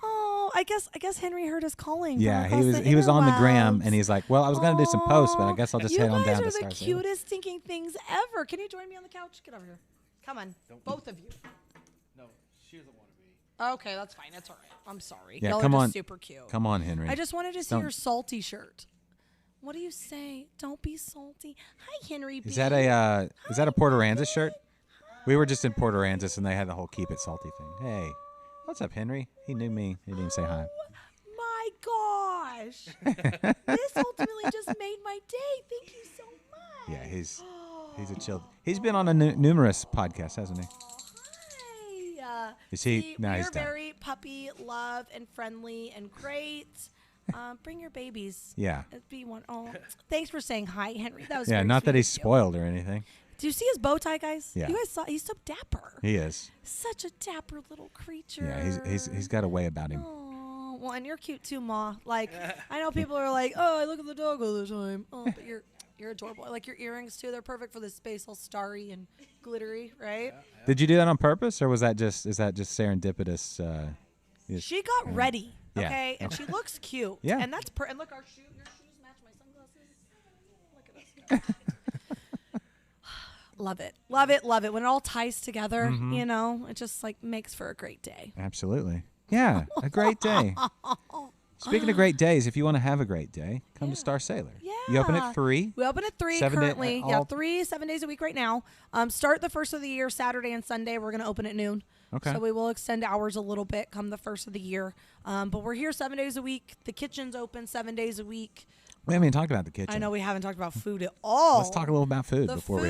Oh, I guess Henry heard us calling. Yeah, from across the he was on the gram, interwebs. and he's like, well, I was going to do some posts, but I guess I'll just head on down to You guys are Star the Sailor. cutest stinking things ever. Can you join me on the couch? Get over here. Come on, both of you. No, she doesn't want to be. Okay, that's fine. That's all right. I'm sorry. Yeah, Y'all come are just on. super cute. Come on, Henry. I just wanted to see Don't- your salty shirt. What do you say? Don't be salty. Hi, Henry B. Is that a Port Aransas shirt? We were just in Port Aransas, and they had the whole keep it salty thing. Hey, what's up, Henry? He knew me. He didn't say hi. My gosh. This ultimately just made my day. Thank you so much. Yeah, he's a chill. He's been on a numerous podcasts, hasn't he? Hi. Is he? See, No, we he's are done. very puppy love and friendly and great. Bring your babies. Yeah. It'd be one. Oh, thanks for saying hi, Henry. That was Yeah, very not that sweet he's of you. spoiled or anything. Do you see his bow tie, guys? Yeah. You guys saw? He's so dapper. He is. Such a dapper little creature. Yeah, he's got a way about him. Oh, well, and you're cute too, Ma. Like, I know people are like, oh, I look at the dog all the time. Oh, but you're adorable. I like your earrings too. They're perfect for the space, all starry and glittery, right? Did you do that on purpose, or is that just serendipitous? She got ready, Yeah. okay, and she looks cute. Yeah. And that's and look, your shoes match my sunglasses. Look at us. Love it, love it, love it. When it all ties together, Mm-hmm. you know, it just like makes for a great day. Absolutely. Yeah, a great day. Speaking of great days, if you want to have a great day, come to Star Sailor. Yeah. You open at 3. We open at 3 7 day- currently. all- 7 days a week right now. Start the first of the year, Saturday and Sunday. We're going to open at noon. Okay. So we will extend hours a little bit come the first of the year. But we're here 7 days a week. The kitchen's open 7 days a week. We haven't even talked about the kitchen. I know we haven't talked about food at all. Let's talk a little about food the before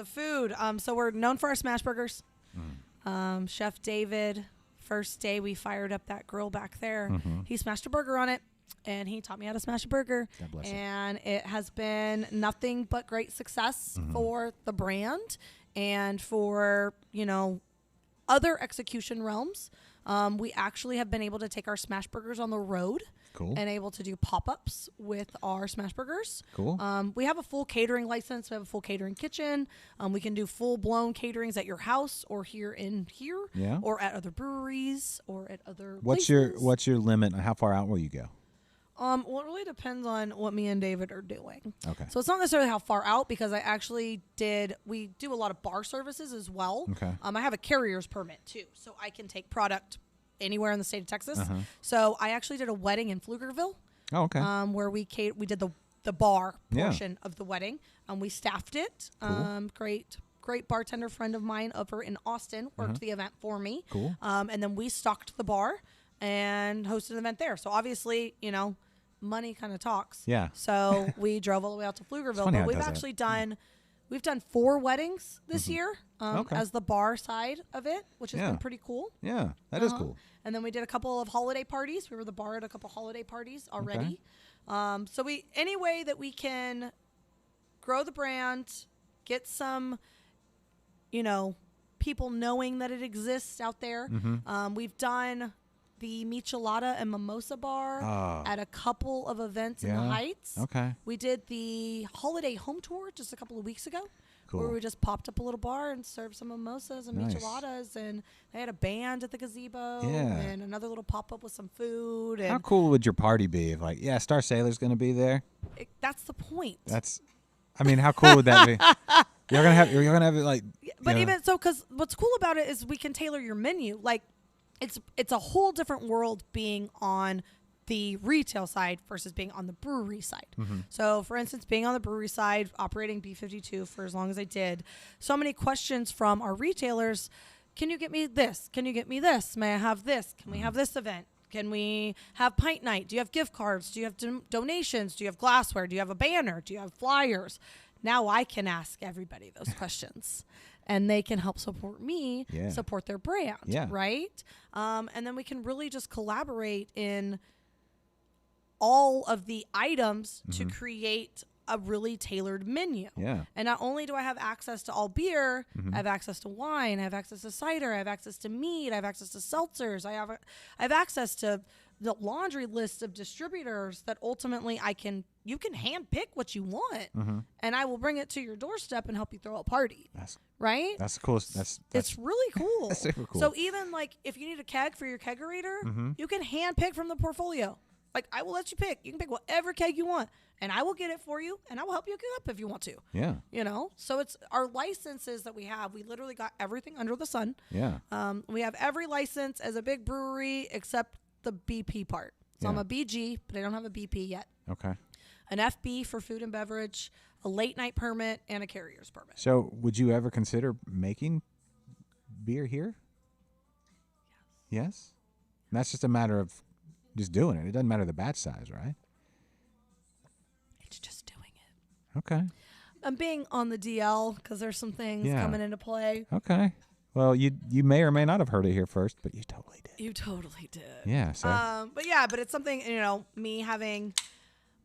food. So we're known for our smash burgers. Mm. Chef David, first day we fired up that grill back there. Mm-hmm. He smashed a burger on it, and he taught me how to smash a burger. God bless him. And it has been nothing but great success Mm-hmm. for the brand and for, other execution realms. We actually have been able to take our smash burgers on the road. Cool. And able to do pop-ups with our smash burgers. Cool. We have a full catering license. We have a full catering kitchen. We can do full-blown caterings at your house or here, Yeah. or at other breweries or at other What's places. your limit? How far out will you go? Well, it really depends on what me and David are doing. Okay. So it's not necessarily how far out because we do a lot of bar services as well. Okay. I have a carrier's permit too, so I can take product anywhere in the state of Texas. Uh-huh. So I actually did a wedding in Pflugerville. Oh, okay. Where we did the bar Yeah. portion of the wedding. We staffed it. Great bartender friend of mine over in Austin worked the event for me. Cool. And then we stocked the bar and hosted an event there. So obviously, money kind of talks. Yeah. So we drove all the way out to Pflugerville. funny how But it we've does that. we've done 4 weddings this year Okay. as the bar side of it, which has Yeah. been pretty cool. Yeah, that is Uh-huh. cool. And then we did a couple of holiday parties. We were the bar at a couple holiday parties already. So any way that we can grow the brand, get some, people knowing that it exists out there. Mm-hmm. We've done the Michelada and Mimosa Bar at a couple of events in the Yeah. Heights. Okay. We did the holiday home tour just a couple of weeks ago. Cool. Where we just popped up a little bar and served some mimosas and Nice. micheladas, and they had a band at the gazebo Yeah. and another little pop up with some food. And How cool would your party be if, Star Sailor's going to be there? that's the point. How cool would that be? You're gonna have it like. But even so, because what's cool about it is we can tailor your menu. Like, it's a whole different world being on the retail side versus being on the brewery side. Mm-hmm. So, for instance, being on the brewery side, operating B52 for as long as I did, so many questions from our retailers. Can you get me this? Can you get me this? May I have this? Can we have this event? Can we have pint night? Do you have gift cards? Do you have donations? Do you have glassware? Do you have a banner? Do you have flyers? Now I can ask everybody those questions. And they can help support me, Yeah. support their brand, Yeah. right? And then we can really just collaborate in all of the items to create a really tailored menu. Yeah. And not only do I have access to all beer, I have access to wine, I have access to cider, I have access to meat, I have access to seltzers, I have access to the laundry list of distributors that ultimately you can hand pick what you want, and I will bring it to your doorstep and help you throw a party. Right? That's the coolest. It's really cool. That's super cool. So even like if you need a keg for your kegerator, you can hand pick from the portfolio. Like I will let you pick. You can pick whatever keg you want, and I will get it for you, and I will help you hook it up if you want to. Yeah. You know, so it's our licenses that we have. We literally got everything under the sun. Yeah. We have every license as a big brewery except the BP part. So I'm a BG, but I don't have a BP yet. Okay. An FB for food and beverage, a late night permit, and a carrier's permit. So would you ever consider making beer here? Yes. And that's just a matter of just doing it. It doesn't matter the batch size, right? It's just doing it. Okay. I'm being on the DL because there's some things coming into play. Okay. Well, you may or may not have heard it here first, but you totally did. You totally did. Yeah. So. But it's something, me having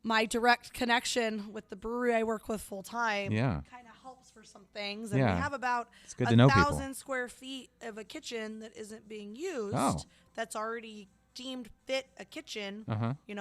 my direct connection with the brewery I work with full time kind of helps for some things. And we have about it's good to know 1,000 square feet of a kitchen that isn't being used. That's already deemed fit a kitchen,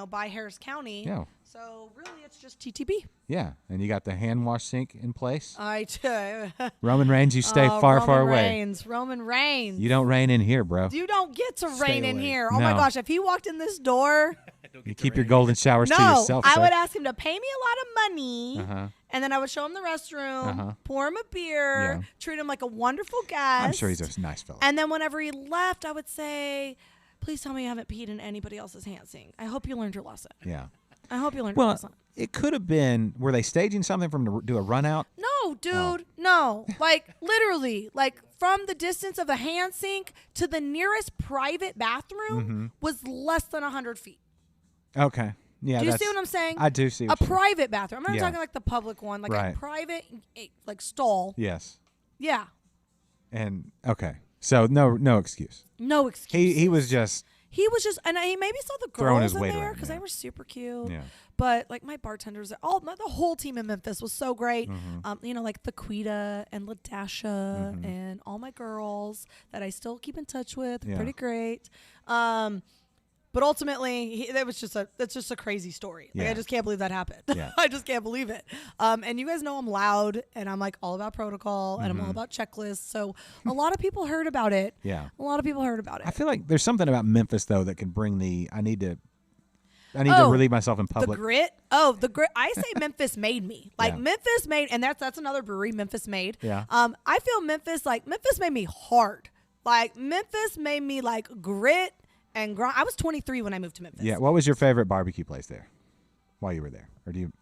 by Harris County. Yeah. So really, it's just TTB. Yeah, and you got the hand wash sink in place. I do. Roman Reigns, you stay far away. Roman Reigns. You don't reign in here, bro. You don't get to reign in away. here. Oh my gosh, if he walked in this door, You keep your golden showers to no, yourself. I sir. would ask him to pay me a lot of money. And then I would show him the restroom, pour him a beer, treat him like a wonderful guest. I'm sure he's a nice fellow. And then whenever he left, I would say, please tell me you haven't peed in anybody else's hand sink. I hope you learned your lesson. Yeah. I hope you learned your lesson. It could have been, were they staging something for him to do a run out? No, dude, no. Like, literally, like, from the distance of the hand sink to the nearest private bathroom was less than 100 feet. Okay. Yeah. Do you see what I'm saying? I do see a what you mean. private bathroom. I'm not talking like the public one, like a private, like, stall. Yes. Yeah. And, okay. So, no excuse. No excuse. He was just... He was just, and he maybe saw the throwing his girls in weight there around, because they were super cute. Yeah. But like my bartenders, the whole team in Memphis was so great. Like Thaquita and LaDasha and all my girls that I still keep in touch with. Yeah. Pretty great. But ultimately, it's just a crazy story. Like, Yeah. I just can't believe that happened. Yeah. I just can't believe it. And you guys know I'm loud, and I'm like all about protocol, and I'm all about checklists. So a lot of people heard about it. Yeah. A lot of people heard about it. I feel like there's something about Memphis, though, that can bring I need to relieve myself in public. The grit. Oh, the grit. I say Memphis made me. Like Yeah. Memphis made, and that's another brewery, Memphis made. Yeah. I feel Memphis made me hard. Like Memphis made me like grit and grind. I was 23 when I moved to Memphis. Yeah. What was your favorite barbecue place there while you were there? Or do you...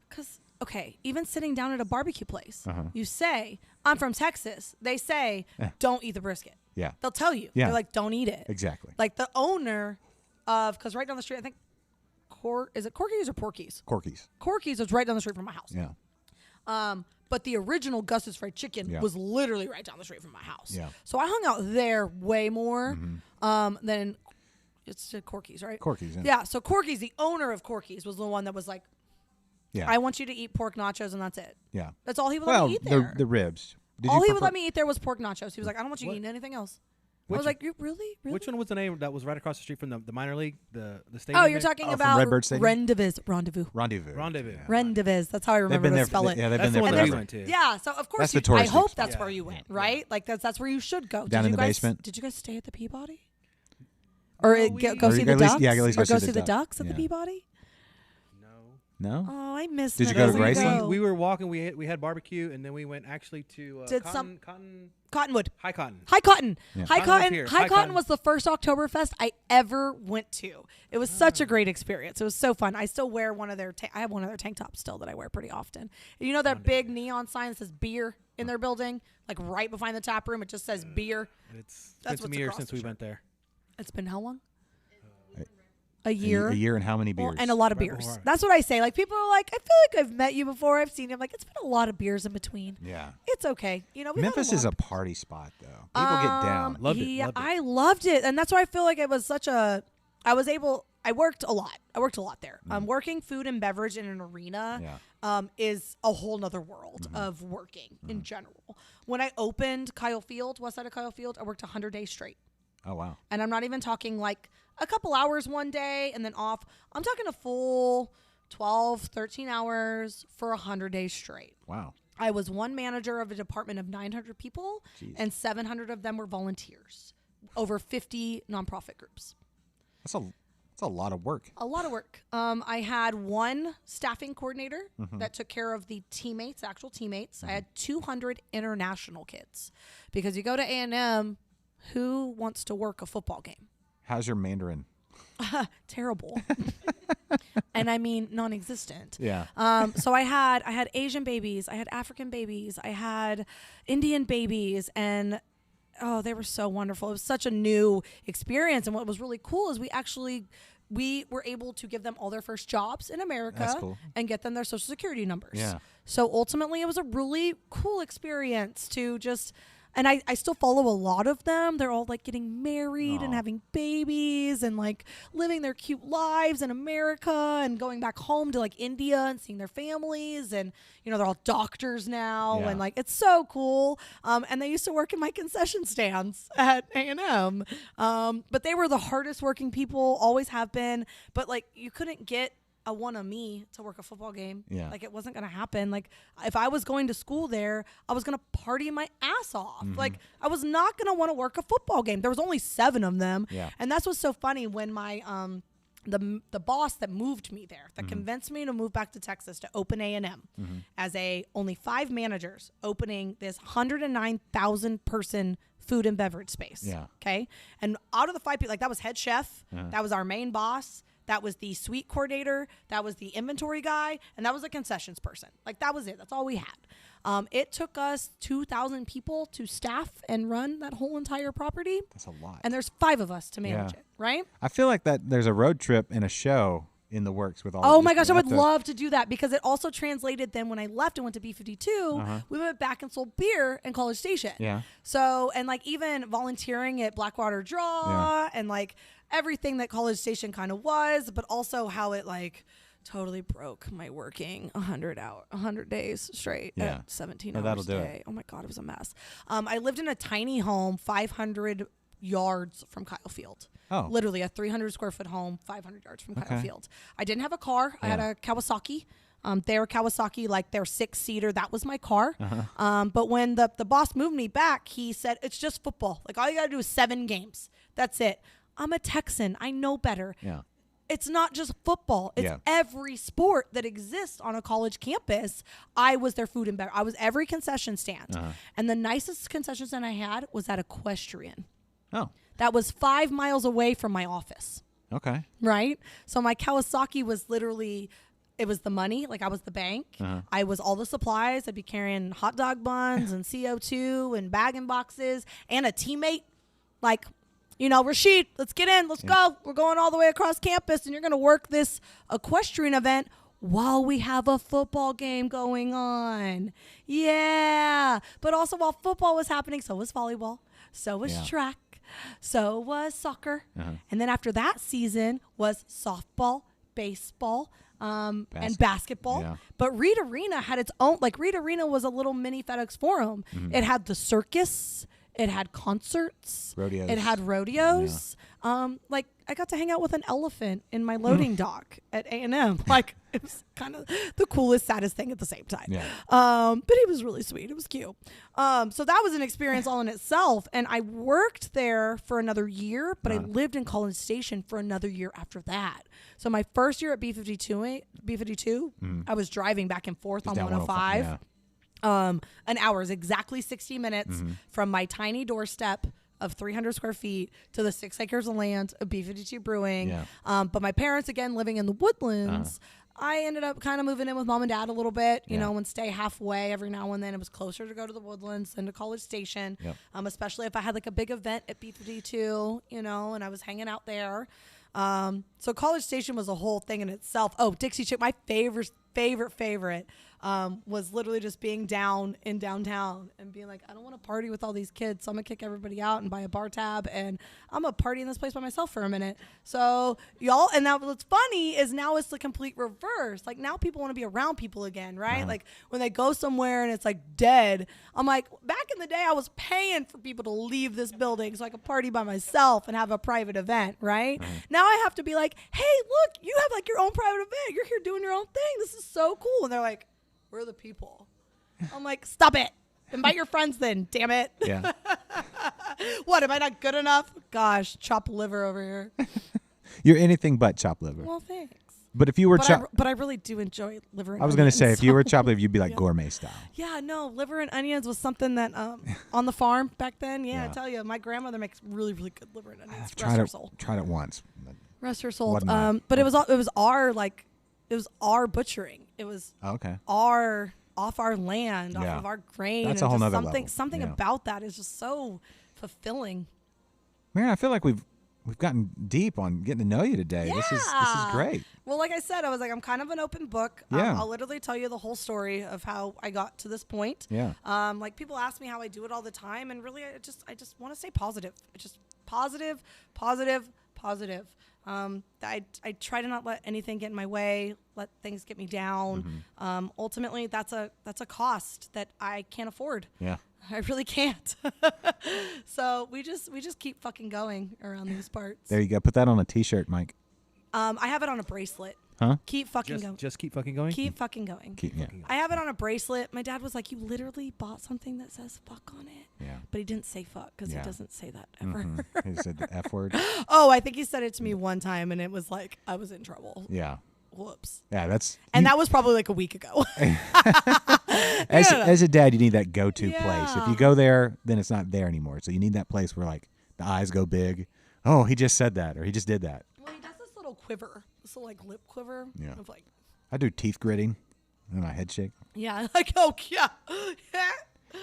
Because, okay, even sitting down at a barbecue place, you say, I'm from Texas. They say, don't eat the brisket. Yeah. They'll tell you. Yeah. They're like, don't eat it. Exactly. Like the owner of, because right down the street, I think, is it Corky's or Porky's? Corky's. Corky's was right down the street from my house. Yeah. But the original Gus's Fried Chicken was literally right down the street from my house. Yeah. So I hung out there way more than it's Corky's, right? Corky's, yeah. Yeah, so Corky's, the owner of Corky's, was the one that was like, Yeah. I want you to eat pork nachos and that's it. Yeah. That's all he would let me eat there. the ribs. All he would let me eat there was pork nachos. He was like, I don't want you eating anything else. I Which- was like, you really? Which one was the name that was right across the street from the minor league, the stadium? Oh, you're there? talking from about Redbird Stadium? Rendezvous. Rendezvous. Rendezvous. Yeah. Rendezvous. That's how I remember been to there spell it. Yeah, they've That's been the there one forever. that we went to. Yeah, so of course That's the I touristy hope spot. that's where you went, right? Like that's where you should go. Down Did in you the guys, basement? Did you guys stay at the Peabody? Or No, go Or see you the at least- ducks? yeah, at least or go go see see the the duck. ducks at the Yeah. Peabody? No? Oh, I missed Did you Memphis. go to Graceland? We were walking. We had barbecue, and then we went actually to Did Cottonwood. High Cotton. High Cotton. Yeah. High Cotton was Cotton. here. High High Cotton Cotton. was the first Oktoberfest I ever went to. It was such a great experience. It was so fun. I still wear one of their. I have one of their tank tops still that I wear pretty often. You know that big neon sign that says beer in their building, like right behind the tap room. It just says beer. It's been That's some what's years across since the we shirt. went there. It's been how long? A year. A year and how many beers? Well, and a lot of Right beers. before. That's what I say. Like people are like, I feel like I've met you before. I've seen you. I'm like, it's been a lot of beers in between. Yeah. It's okay. You know, we've had Memphis a is lot a party spot, though. People get down. Loved it, Yeah, loved it. I loved it, and that's why I feel like it was such a. I worked a lot. I worked a lot there. Working food and beverage in an arena is a whole nother world of working in general. When I opened Kyle Field, west side of Kyle Field, I worked 100 days straight. Oh, wow. And I'm not even talking like a couple hours one day and then off. I'm talking a full 12, 13 hours for 100 days straight. Wow. I was one manager of a department of 900 people, and 700 of them were volunteers. Over 50 nonprofit groups. That's a lot of work. A lot of work. I had one staffing coordinator that took care of the teammates, actual teammates. I had 200 international kids. Because you go to A&M, who wants to work a football game? How's your Mandarin? Terrible. And I mean non-existent. Yeah. So I had Asian babies, I had African babies, I had Indian babies, and they were so wonderful. It was such a new experience. And what was really cool is we were able to give them all their first jobs in America. That's cool. And get them their social security numbers. Yeah. So ultimately it was a really cool experience to just, and I still follow a lot of them. They're all like getting married and having babies and like living their cute lives in America and going back home to like India and seeing their families. And, you know, they're all doctors now. Yeah. And like, it's so cool. And they used to work in my concession stands at A&M. But they were the hardest working people, always have been. But like, you couldn't get a one of me to work a football game. Yeah. Like it wasn't going to happen. Like if I was going to school there, I was going to party my ass off. Like I was not going to want to work a football game. There was only 7 of them. Yeah. And that's what's so funny when my, the boss that moved me there, that convinced me to move back to Texas to open A&M as only 5 managers opening this 109,000 person food and beverage space. Yeah. Okay. And out of the 5 people, like that was head chef. That was our main boss. That was the suite coordinator. That was the inventory guy. And that was the concessions person. Like that was it. That's all we had. It took us 2,000 people to staff and run that whole entire property. That's a lot. And there's 5 of us to manage it, right? I feel like that there's a road trip and a show in the works with all Oh of my these gosh, I would people. love to do that because it also translated then when I left and went to B52, we went back and sold beer in College Station. Yeah. So, and like even volunteering at Blackwater Draw and like everything that College Station kind of was, but also how it like totally broke my working 100 days straight at 17 hours that'll a do it. day. Oh my God, it was a mess. I lived in a tiny home, 500 yards from Kyle Field. Oh. Literally a 300 square foot home, 500 yards from Kyle Field. I didn't have a car. I had a Kawasaki. Their Kawasaki, like their 6-seater, that was my car. But when the boss moved me back, he said, it's just football. Like all you got to do is 7 games. That's it. I'm a Texan. I know better. Yeah. It's not just football. It's every sport that exists on a college campus. I was their food and beverage. I was every concession stand. And the nicest concession stand I had was at Equestrian. Oh. That was 5 miles away from my office. Okay. Right? So my Kawasaki was literally, it was the money. Like I was the bank. I was all the supplies. I'd be carrying hot dog buns and CO2 and bagging boxes and a teammate. Like, you know, Rashid, let's get in. Let's go. We're going all the way across campus and you're going to work this equestrian event while we have a football game going on. Yeah. But also while football was happening, so was volleyball. So was track. So was soccer. And then after that season was softball, baseball, and basketball. Yeah. But Reed Arena had its own, like Reed Arena was a little mini FedEx Forum. It had the circus. It had concerts. Rodeos. It had rodeos. Like I got to hang out with an elephant in my loading dock at A&M. Like it was kind of the coolest, saddest thing at the same time. Yeah. But he was really sweet. It was cute. So that was an experience all in itself. And I worked there for another year, but I lived in College Station for another year after that. So my first year at B52, I was driving back and forth on Down 105. Yeah. An hour is exactly 60 minutes from my tiny doorstep of 300 square feet to the 6 acres of land of B52 Brewing. Yeah. But my parents, again, living in the Woodlands, I ended up kind of moving in with mom and dad a little bit, you know, and stay halfway every now and then. It was closer to go to the Woodlands than to College Station, especially if I had like a big event at B52, you know, and I was hanging out there. So College Station was a whole thing in itself. Oh, Dixie Chick, my favorite was literally just being down in downtown and being like, I don't want to party with all these kids, so I'm gonna kick everybody out and buy a bar tab, and I'm gonna party in this place by myself for a minute. So y'all, and now what's funny is now it's the complete reverse. Like now people want to be around people again, right? Like when they go somewhere and it's like dead, I'm like, back in the day I was paying for people to leave this building so I could party by myself and have a private event, right? Now I have to be like, hey, look, you have like your own private event. You're here doing your own thing. This is so cool. And they're like, we're the people. I'm like, stop it. Invite your friends then, damn it. Yeah. What, am I not good enough? Gosh, chopped liver over here. You're anything but chopped liver. Well, thanks. But if you were But I really do enjoy liver and I was going to say, onions, if you were so- chopped liver, you'd be like gourmet style. Yeah, no, liver and onions was something that on the farm back then. Yeah, Yeah. I tell you, my grandmother makes really, really good liver and onions. I've Rest her soul. tried it once. But Rest her soul. Wasn't that- But it was our butchering. It was okay. our off our land, Yeah. off of our grain. That's and a whole just nother something level. something Yeah. about that is just so fulfilling. Man, I feel like we've gotten deep on getting to know you today. This is Yeah. great. Well, like I said, I was like, I'm kind of an open book. Yeah. I'll literally tell you the whole story of how I got to this point. Yeah. Like people ask me how I do it all the time, and really, I just want to stay positive. It's just positive, positive, positive. I try to not let anything get in my way, let things get me down. Ultimately, that's a cost that I can't afford. Yeah. I really can't. So we just keep fucking going around these parts. There you go. Put that on a T-shirt, Mike. I have it on a bracelet. Huh? Keep fucking going. Just keep fucking going. Keep fucking going. Yeah. I have it on a bracelet. My dad was like, you literally bought something that says fuck on it. Yeah. But he didn't say fuck because Yeah. he doesn't say that ever. He said the F word. Oh, I think he said it to me one time and it was like, I was in trouble. Yeah. Whoops. Yeah, that's And that was probably like a week ago. as a dad, you need that go-to place. If you Yeah. go there, then it's not there anymore. So you need that place where like the eyes go big. Oh, he just said that, or he just did that. Well, he does this little quiver, this little like lip quiver. Yeah. Of like, I do teeth gritting, and my head shake. yeah, like, oh, yeah.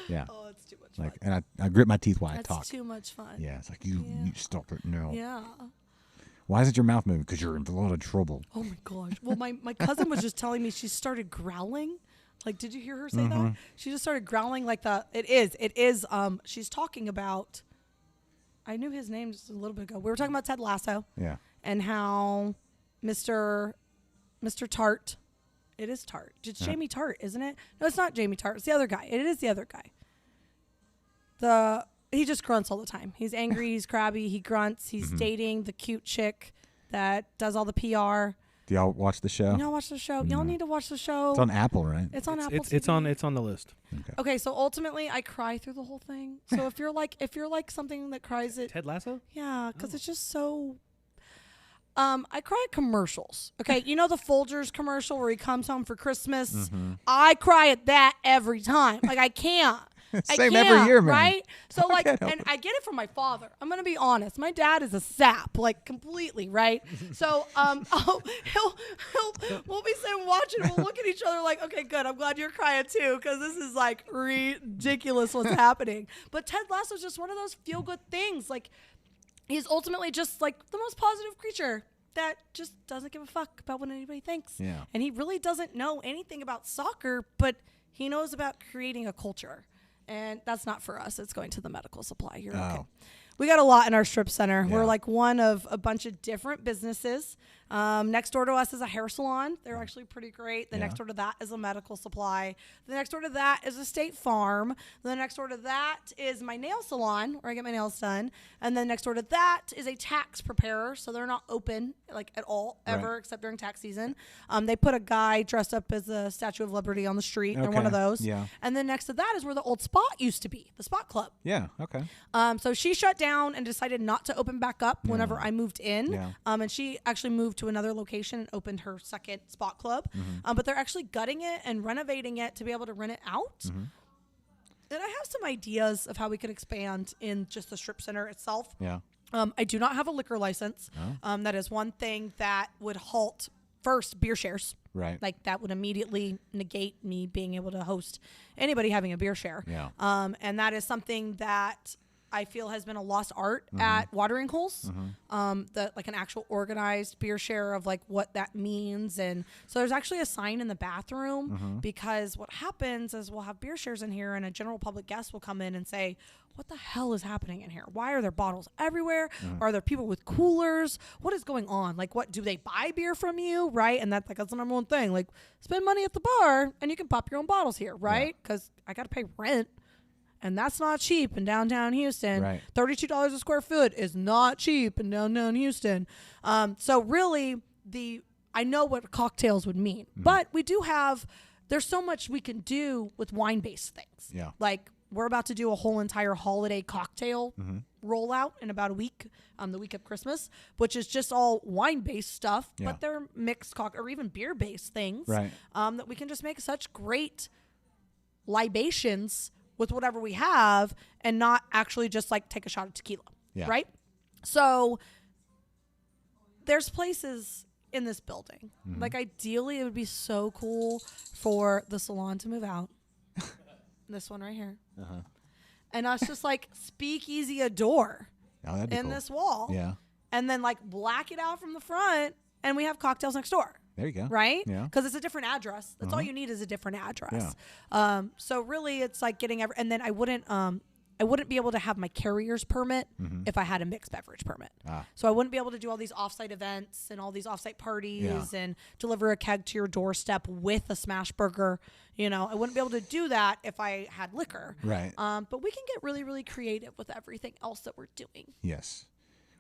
Yeah. Oh, it's too much Like, fun. and I grit my teeth while That's I talk. too much fun. Yeah, it's like you stop it now. Yeah. Why isn't your mouth moving? Because you're in a lot of trouble. Oh my gosh. Well, my cousin was just telling me she started growling. Like, did you hear her say that? She just started growling like it is, she's talking about, I knew his name just a little bit ago. We were talking about Ted Lasso Yeah. and how Mr. Tart, it is Tart. It's Jamie Tart, isn't it? No, it's not Jamie Tart. It's the other guy. It is the other guy. He just grunts all the time. He's angry. He's crabby. He grunts. He's dating the cute chick that does all the PR. Do y'all watch the show? Y'all watch the show. Y'all need to watch the show. It's on Apple, right? It's on Apple. It's on TV. the list. Okay, so ultimately, I cry through the whole thing. So if you're like something that cries it, Ted Lasso? yeah, because it's just so. I cry at commercials. Okay, you know the Folgers commercial where he comes home for Christmas. I cry at that every time. Like I can't. Same I every can't, year, man. right? So like, can't help and I get it from my father. I'm gonna be honest. My dad is a sap, like completely, right? So we'll be sitting watching. We'll look at each other like, okay, good. I'm glad you're crying too, because this is like ridiculous what's happening. But Ted Lasso is just one of those feel good things. Like he's ultimately just like the most positive creature that just doesn't give a fuck about what anybody thinks. Yeah. And he really doesn't know anything about soccer, but he knows about creating a culture. And that's not for us. It's going to the medical supply. You're okay. We got a lot in our strip center. Yeah. We're like one of a bunch of different businesses. Next door to us is a hair salon. They're actually pretty great. The next door to that is a medical supply. The next door to that is a State Farm. The next door to that is my nail salon where I get my nails done. And then next door to that is a tax preparer. So they're not open like at all ever Right. except during tax season. They put a guy dressed up as the Statue of Liberty on the street. They're one of Okay. those. Yeah. And then next to that is where the old Spot used to be, the Spot Club. Yeah. Okay. So she shut down and decided not to open back up whenever I moved in. Yeah. And she actually moved to another location and opened her second Spot Club. But they're actually gutting it and renovating it to be able to rent it out. And I have some ideas of how we could expand in just the strip center itself. Yeah. I do not have a liquor license. That is one thing that would halt first beer shares. Right. Like that would immediately negate me being able to host anybody having a beer share. Yeah. And that is something that I feel has been a lost art at watering holes. Like an actual organized beer share of like what that means. And so there's actually a sign in the bathroom because what happens is we'll have beer shares in here and a general public guest will come in and say, what the hell is happening in here? Why are there bottles everywhere? Are there people with coolers? What is going on? Like, what do they buy beer from you? Right. And that's the number one thing. Like, spend money at the bar and you can pop your own bottles here. Right. Because I got to pay rent. And that's not cheap in downtown Houston. Right. $32 a square foot is not cheap in downtown Houston. So really, I know what cocktails would mean. But we do there's so much we can do with wine-based things. Yeah. Like, we're about to do a whole entire holiday cocktail rollout in about a week, the week of Christmas, which is just all wine-based stuff. Yeah. But they're mixed or even beer-based things. Right. That we can just make such great libations with whatever we have and not actually just like take a shot of tequila. Yeah. Right? So there's places in this building. Like ideally it would be so cool for the salon to move out. This one right here. And us just like speakeasy a door Oh, that'd be in cool. this wall. Yeah. And then like black it out from the front and we have cocktails next door. There you go. Right? Yeah. Because it's a different address. That's all you need is a different address. Yeah. So really it's like getting and then I wouldn't be able to have my carrier's permit if I had a mixed beverage permit. So I wouldn't be able to do all these offsite events and all these offsite parties and deliver a keg to your doorstep with a smash burger. You know, I wouldn't be able to do that if I had liquor. Right. But we can get really, really creative with everything else that we're doing. Yes.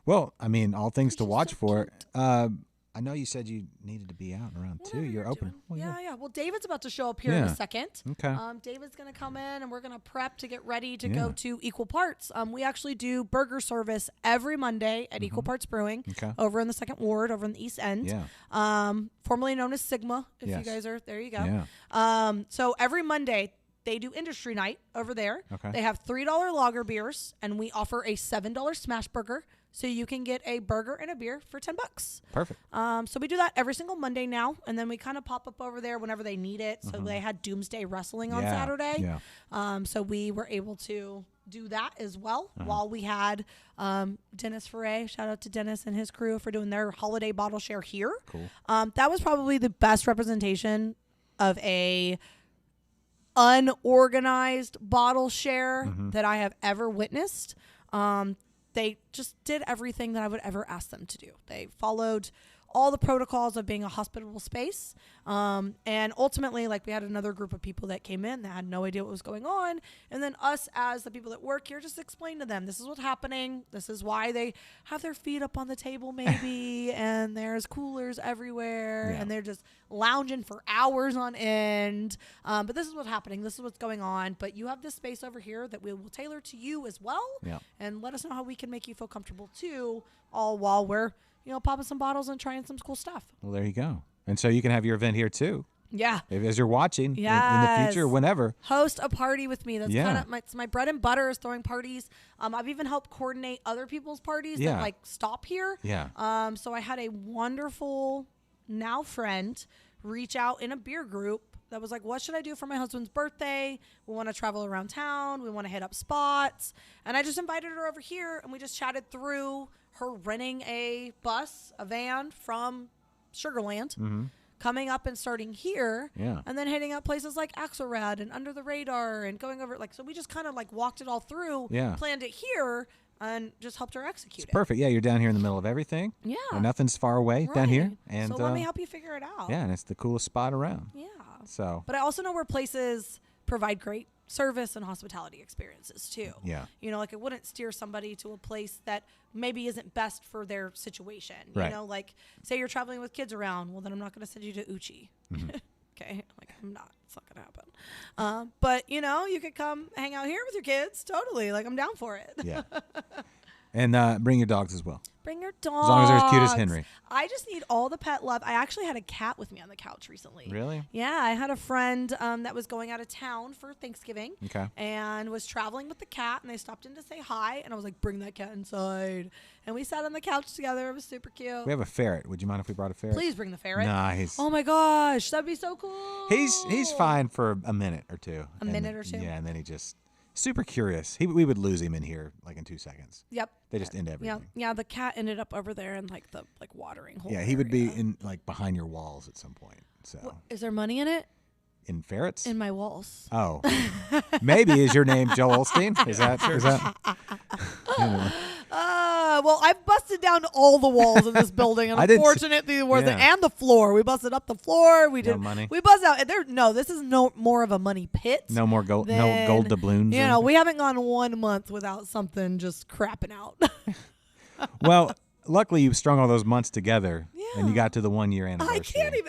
Well, I mean, all things to Which is watch so for. cute. I know you said you needed to be out around 2. Whatever You're open. doing. Well, Yeah. Well, David's about to show up here in Yeah. a second. Okay. David's going to come in and we're going to prep to get ready to Yeah. go to Equal Parts. We actually do burger service every Monday at Equal Parts Brewing Okay. over in the 2nd Ward over in the East End. Yeah. Formerly known as Sigma, if Yes. you guys are, there you go. Yeah. So every Monday they do industry night over there. Okay. They have $3 lager beers and we offer a $7 smash burger. So you can get a burger and a beer for $10. Perfect. So we do that every single Monday now, and then we kind of pop up over there whenever they need it. So they had Doomsday Wrestling on Saturday. Yeah. So we were able to do that as well while we had Dennis Foray. Shout out to Dennis and his crew for doing their holiday bottle share here. Cool. That was probably the best representation of a unorganized bottle share that I have ever witnessed. They just did everything that I would ever ask them to do. They followed all the protocols of being a hospitable space. And ultimately, like, we had another group of people that came in that had no idea what was going on. And then us, as the people that work here, just explain to them, this is what's happening. This is why they have their feet up on the table, maybe, and there's coolers everywhere, and they're just lounging for hours on end. But this is what's happening. This is what's going on. But you have this space over here that we will tailor to you as well. Yeah. And let us know how we can make you feel comfortable, too, all while we're, popping some bottles and trying some cool stuff. Well, there you go. And so you can have your event here too. Yeah. As you're watching in the Yes. future, whenever. Host a party with me. That's Yeah. kind of my bread and butter is throwing parties. I've even helped coordinate other people's parties Yeah. that like stop here. Yeah. So I had a wonderful now friend reach out in a beer group that was like, what should I do for my husband's birthday? We want to travel around town. We want to hit up spots. And I just invited her over here and we just chatted through her renting a van from Sugarland, coming up and starting here, Yeah. and then hitting up places like Axelrad and Under the Radar and going over, like, so we just kind of like walked it all through, Yeah. planned it here, and just helped her execute it. Perfect. Yeah, you're down here in the middle of everything. Yeah. And nothing's far away down Right. here. And so let me help you figure it out. Yeah, and it's the coolest spot around. Yeah. So But I also know where places provide great service and hospitality experiences too. Yeah. Like, it wouldn't steer somebody to a place that maybe isn't best for their situation. Right. Like, say you're traveling with kids around, well, then I'm not going to send you to Uchi. Okay. Like, I'm not. It's not going to happen. But, you could come hang out here with your kids. Totally. Like, I'm down for it. yeah. And bring your dogs as well. Bring your dogs. As long as they're as cute as Henry. I just need all the pet love. I actually had a cat with me on the couch recently. Really? Yeah, I had a friend that was going out of town for Thanksgiving. Okay. And was traveling with the cat, and they stopped in to say hi, and I was like, bring that cat inside. And we sat on the couch together. It was super cute. We have a ferret. Would you mind if we brought a ferret? Please bring the ferret. Nice. Oh my gosh, that'd be so cool. He's fine for a minute or two. A minute or two? Yeah, and then he just Super curious. We would lose him in here like in 2 seconds. Yep. They just end everything. Yeah. The cat ended up over there in like the watering hole. Yeah, he would be area. in like behind your walls at some point. So Is there money in it? in ferrets? In my walls. Oh, maybe is your name Joel Osteen? Is that? Anyway. Well, I've busted down all the walls in this building, and I didn't s- unfortunately, yeah. and the floor. We busted up the floor. We No did money. We buzzed out. This is no more of a money pit. No more gold. No than- gold doubloons. You or know, anything? we haven't gone 1 month without something just crapping out. Well, luckily you strung all those months together, and you Yeah. got to the 1 year anniversary. I can't even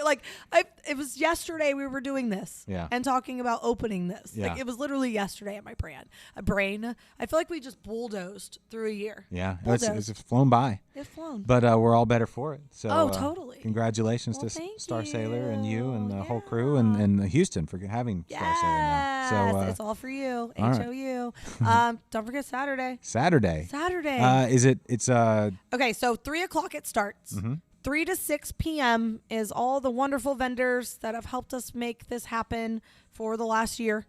it was yesterday we were doing this and talking about opening this. Yeah. Like it was literally yesterday at my brain. I feel like we just bulldozed through a year. Yeah, Bulldozed. it's flown by. It's flown. But we're all better for it. So Totally. Congratulations Well, to thank Star Sailor and you and the you. whole crew and Houston for having Star Sailor now. Yes, So it's all for you. all right. HOU. Don't forget Saturday. Saturday. Saturday. It's Okay, so 3:00 it starts. Mm-hmm. 3 to 6 p.m. is all the wonderful vendors that have helped us make this happen for the last year.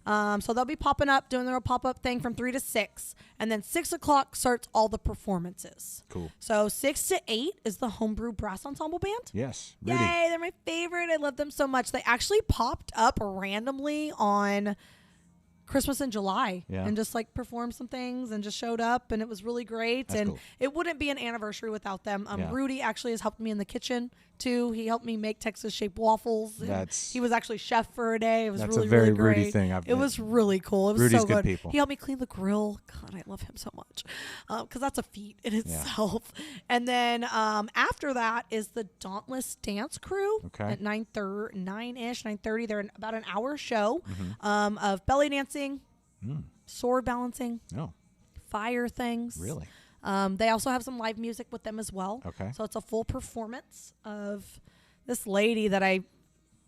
So they'll be popping up, doing their pop-up thing from 3 to 6. And then 6 o'clock starts all the performances. cool. So 6 to 8 is the Homebrew Brass Ensemble Band. Yes. Rudy. Yay, they're my favorite. I love them so much. They actually popped up randomly on Christmas in July and just like performed some things and just showed up, and it was really great. That's and cool. it wouldn't be an anniversary without them. Yeah. Rudy actually has helped me in the kitchen too. He helped me make Texas shaped waffles. and he was actually chef for a day. It was That's really, a very really great. Rudy thing. It was really cool. It was Rudy's so good good. people. He helped me clean the grill. God, I love him so much because that's a feat in itself. And then after that is the Dauntless Dance Crew at 9:30. They're about an hour show of belly dancing, sword balancing, fire things. Really? They also have some live music with them as well. Okay. So it's a full performance of this lady that I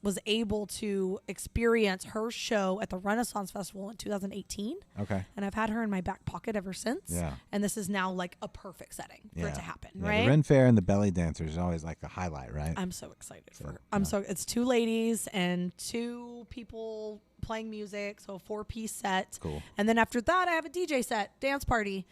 was able to experience her show at the Renaissance Festival in 2018. Okay. And I've had her in my back pocket ever since. Yeah. And this is now like a perfect setting for it to happen, Yeah, right? the Ren Fair and the belly dancers is always like a highlight, right? I'm so excited for her. It's 2 ladies and 2 people playing music, so a 4-piece set. Cool. And then after that, I have a DJ set, dance party.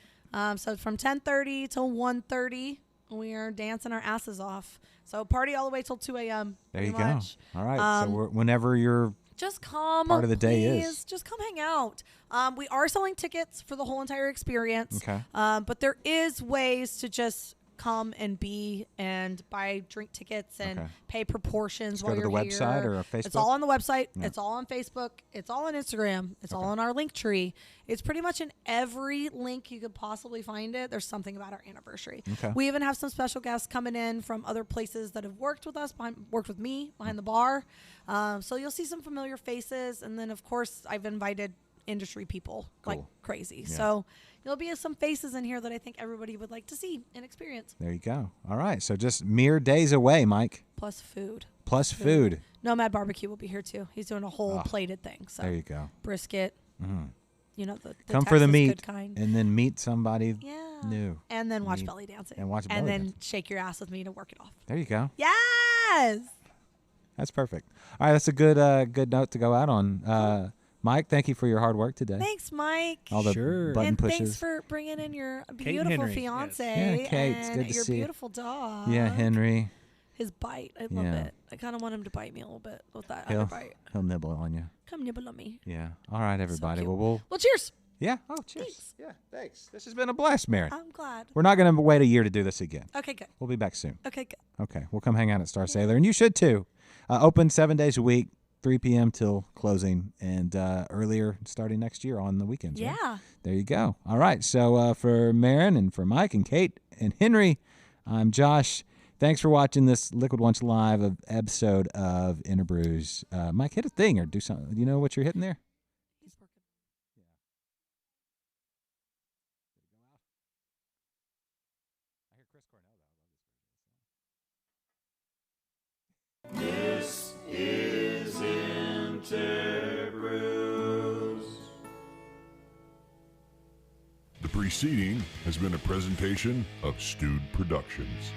So from 10:30 till 1:30, we are dancing our asses off. So party all the way till 2 a.m. There you pretty much. go. All right. So whenever you're Just come. part of the day please. is. Just come hang out. We are selling tickets for the whole entire experience. Okay. But there is ways to just come and be and buy drink tickets and pay proportions Just while go to you're the website here. or Facebook? It's all on the website. Yeah. It's all on Facebook. It's all on Instagram. It's all on our link tree. It's pretty much in every link you could possibly find it. There's something about our anniversary. Okay. We even have some special guests coming in from other places that have worked with us, worked with me behind the bar. So you'll see some familiar faces. And then, of course, I've invited industry people like crazy. Yeah. So there'll be some faces in here that I think everybody would like to see and experience. There you go. All right. So just mere days away, Mike. Plus food. Plus food. Nomad Barbecue will be here too. He's doing a whole plated thing. So There you go. brisket. You know, the Come for the Texas meat good kind. and then meet somebody Yeah. new. And then watch Meat. belly dancing. And watch And belly then dancing. shake your ass with me to work it off. There you go. Yes. That's perfect. All right. That's a good note to go out on. Mike, thank you for your hard work today. Thanks, Mike. All the Sure. button and pushes. thanks for bringing in your and beautiful Henry, fiance yes. Yeah, Kate, it's and good to your see you. beautiful dog. Yeah, Henry. His bite. I love Yeah. it. I kind of want him to bite me a little bit with that He'll, other bite. he'll nibble on you. Come nibble on me. Yeah. All right, everybody. cute. Well, Well, cheers. yeah. Oh, cheers. Thanks. Yeah, thanks. This has been a blast, Mary. I'm glad. We're not going to wait a year to do this again. Okay, good. We'll be back soon. Okay, good. Okay. We'll come hang out at Star Sailor, and you should too. Open 7 days a week, 3 p.m. till closing, and earlier starting next year on the weekends. right? Yeah. There you go. All right. So for Marin and for Mike and Kate and Henry, I'm Josh. Thanks for watching this Liquid Lunch Live episode of InterBrews. Mike, hit a thing or do something. Do you know what you're hitting there? He's working. I hear Chris Cornell, though. This is InterBrews. The preceding has been a presentation of Stewed Productions.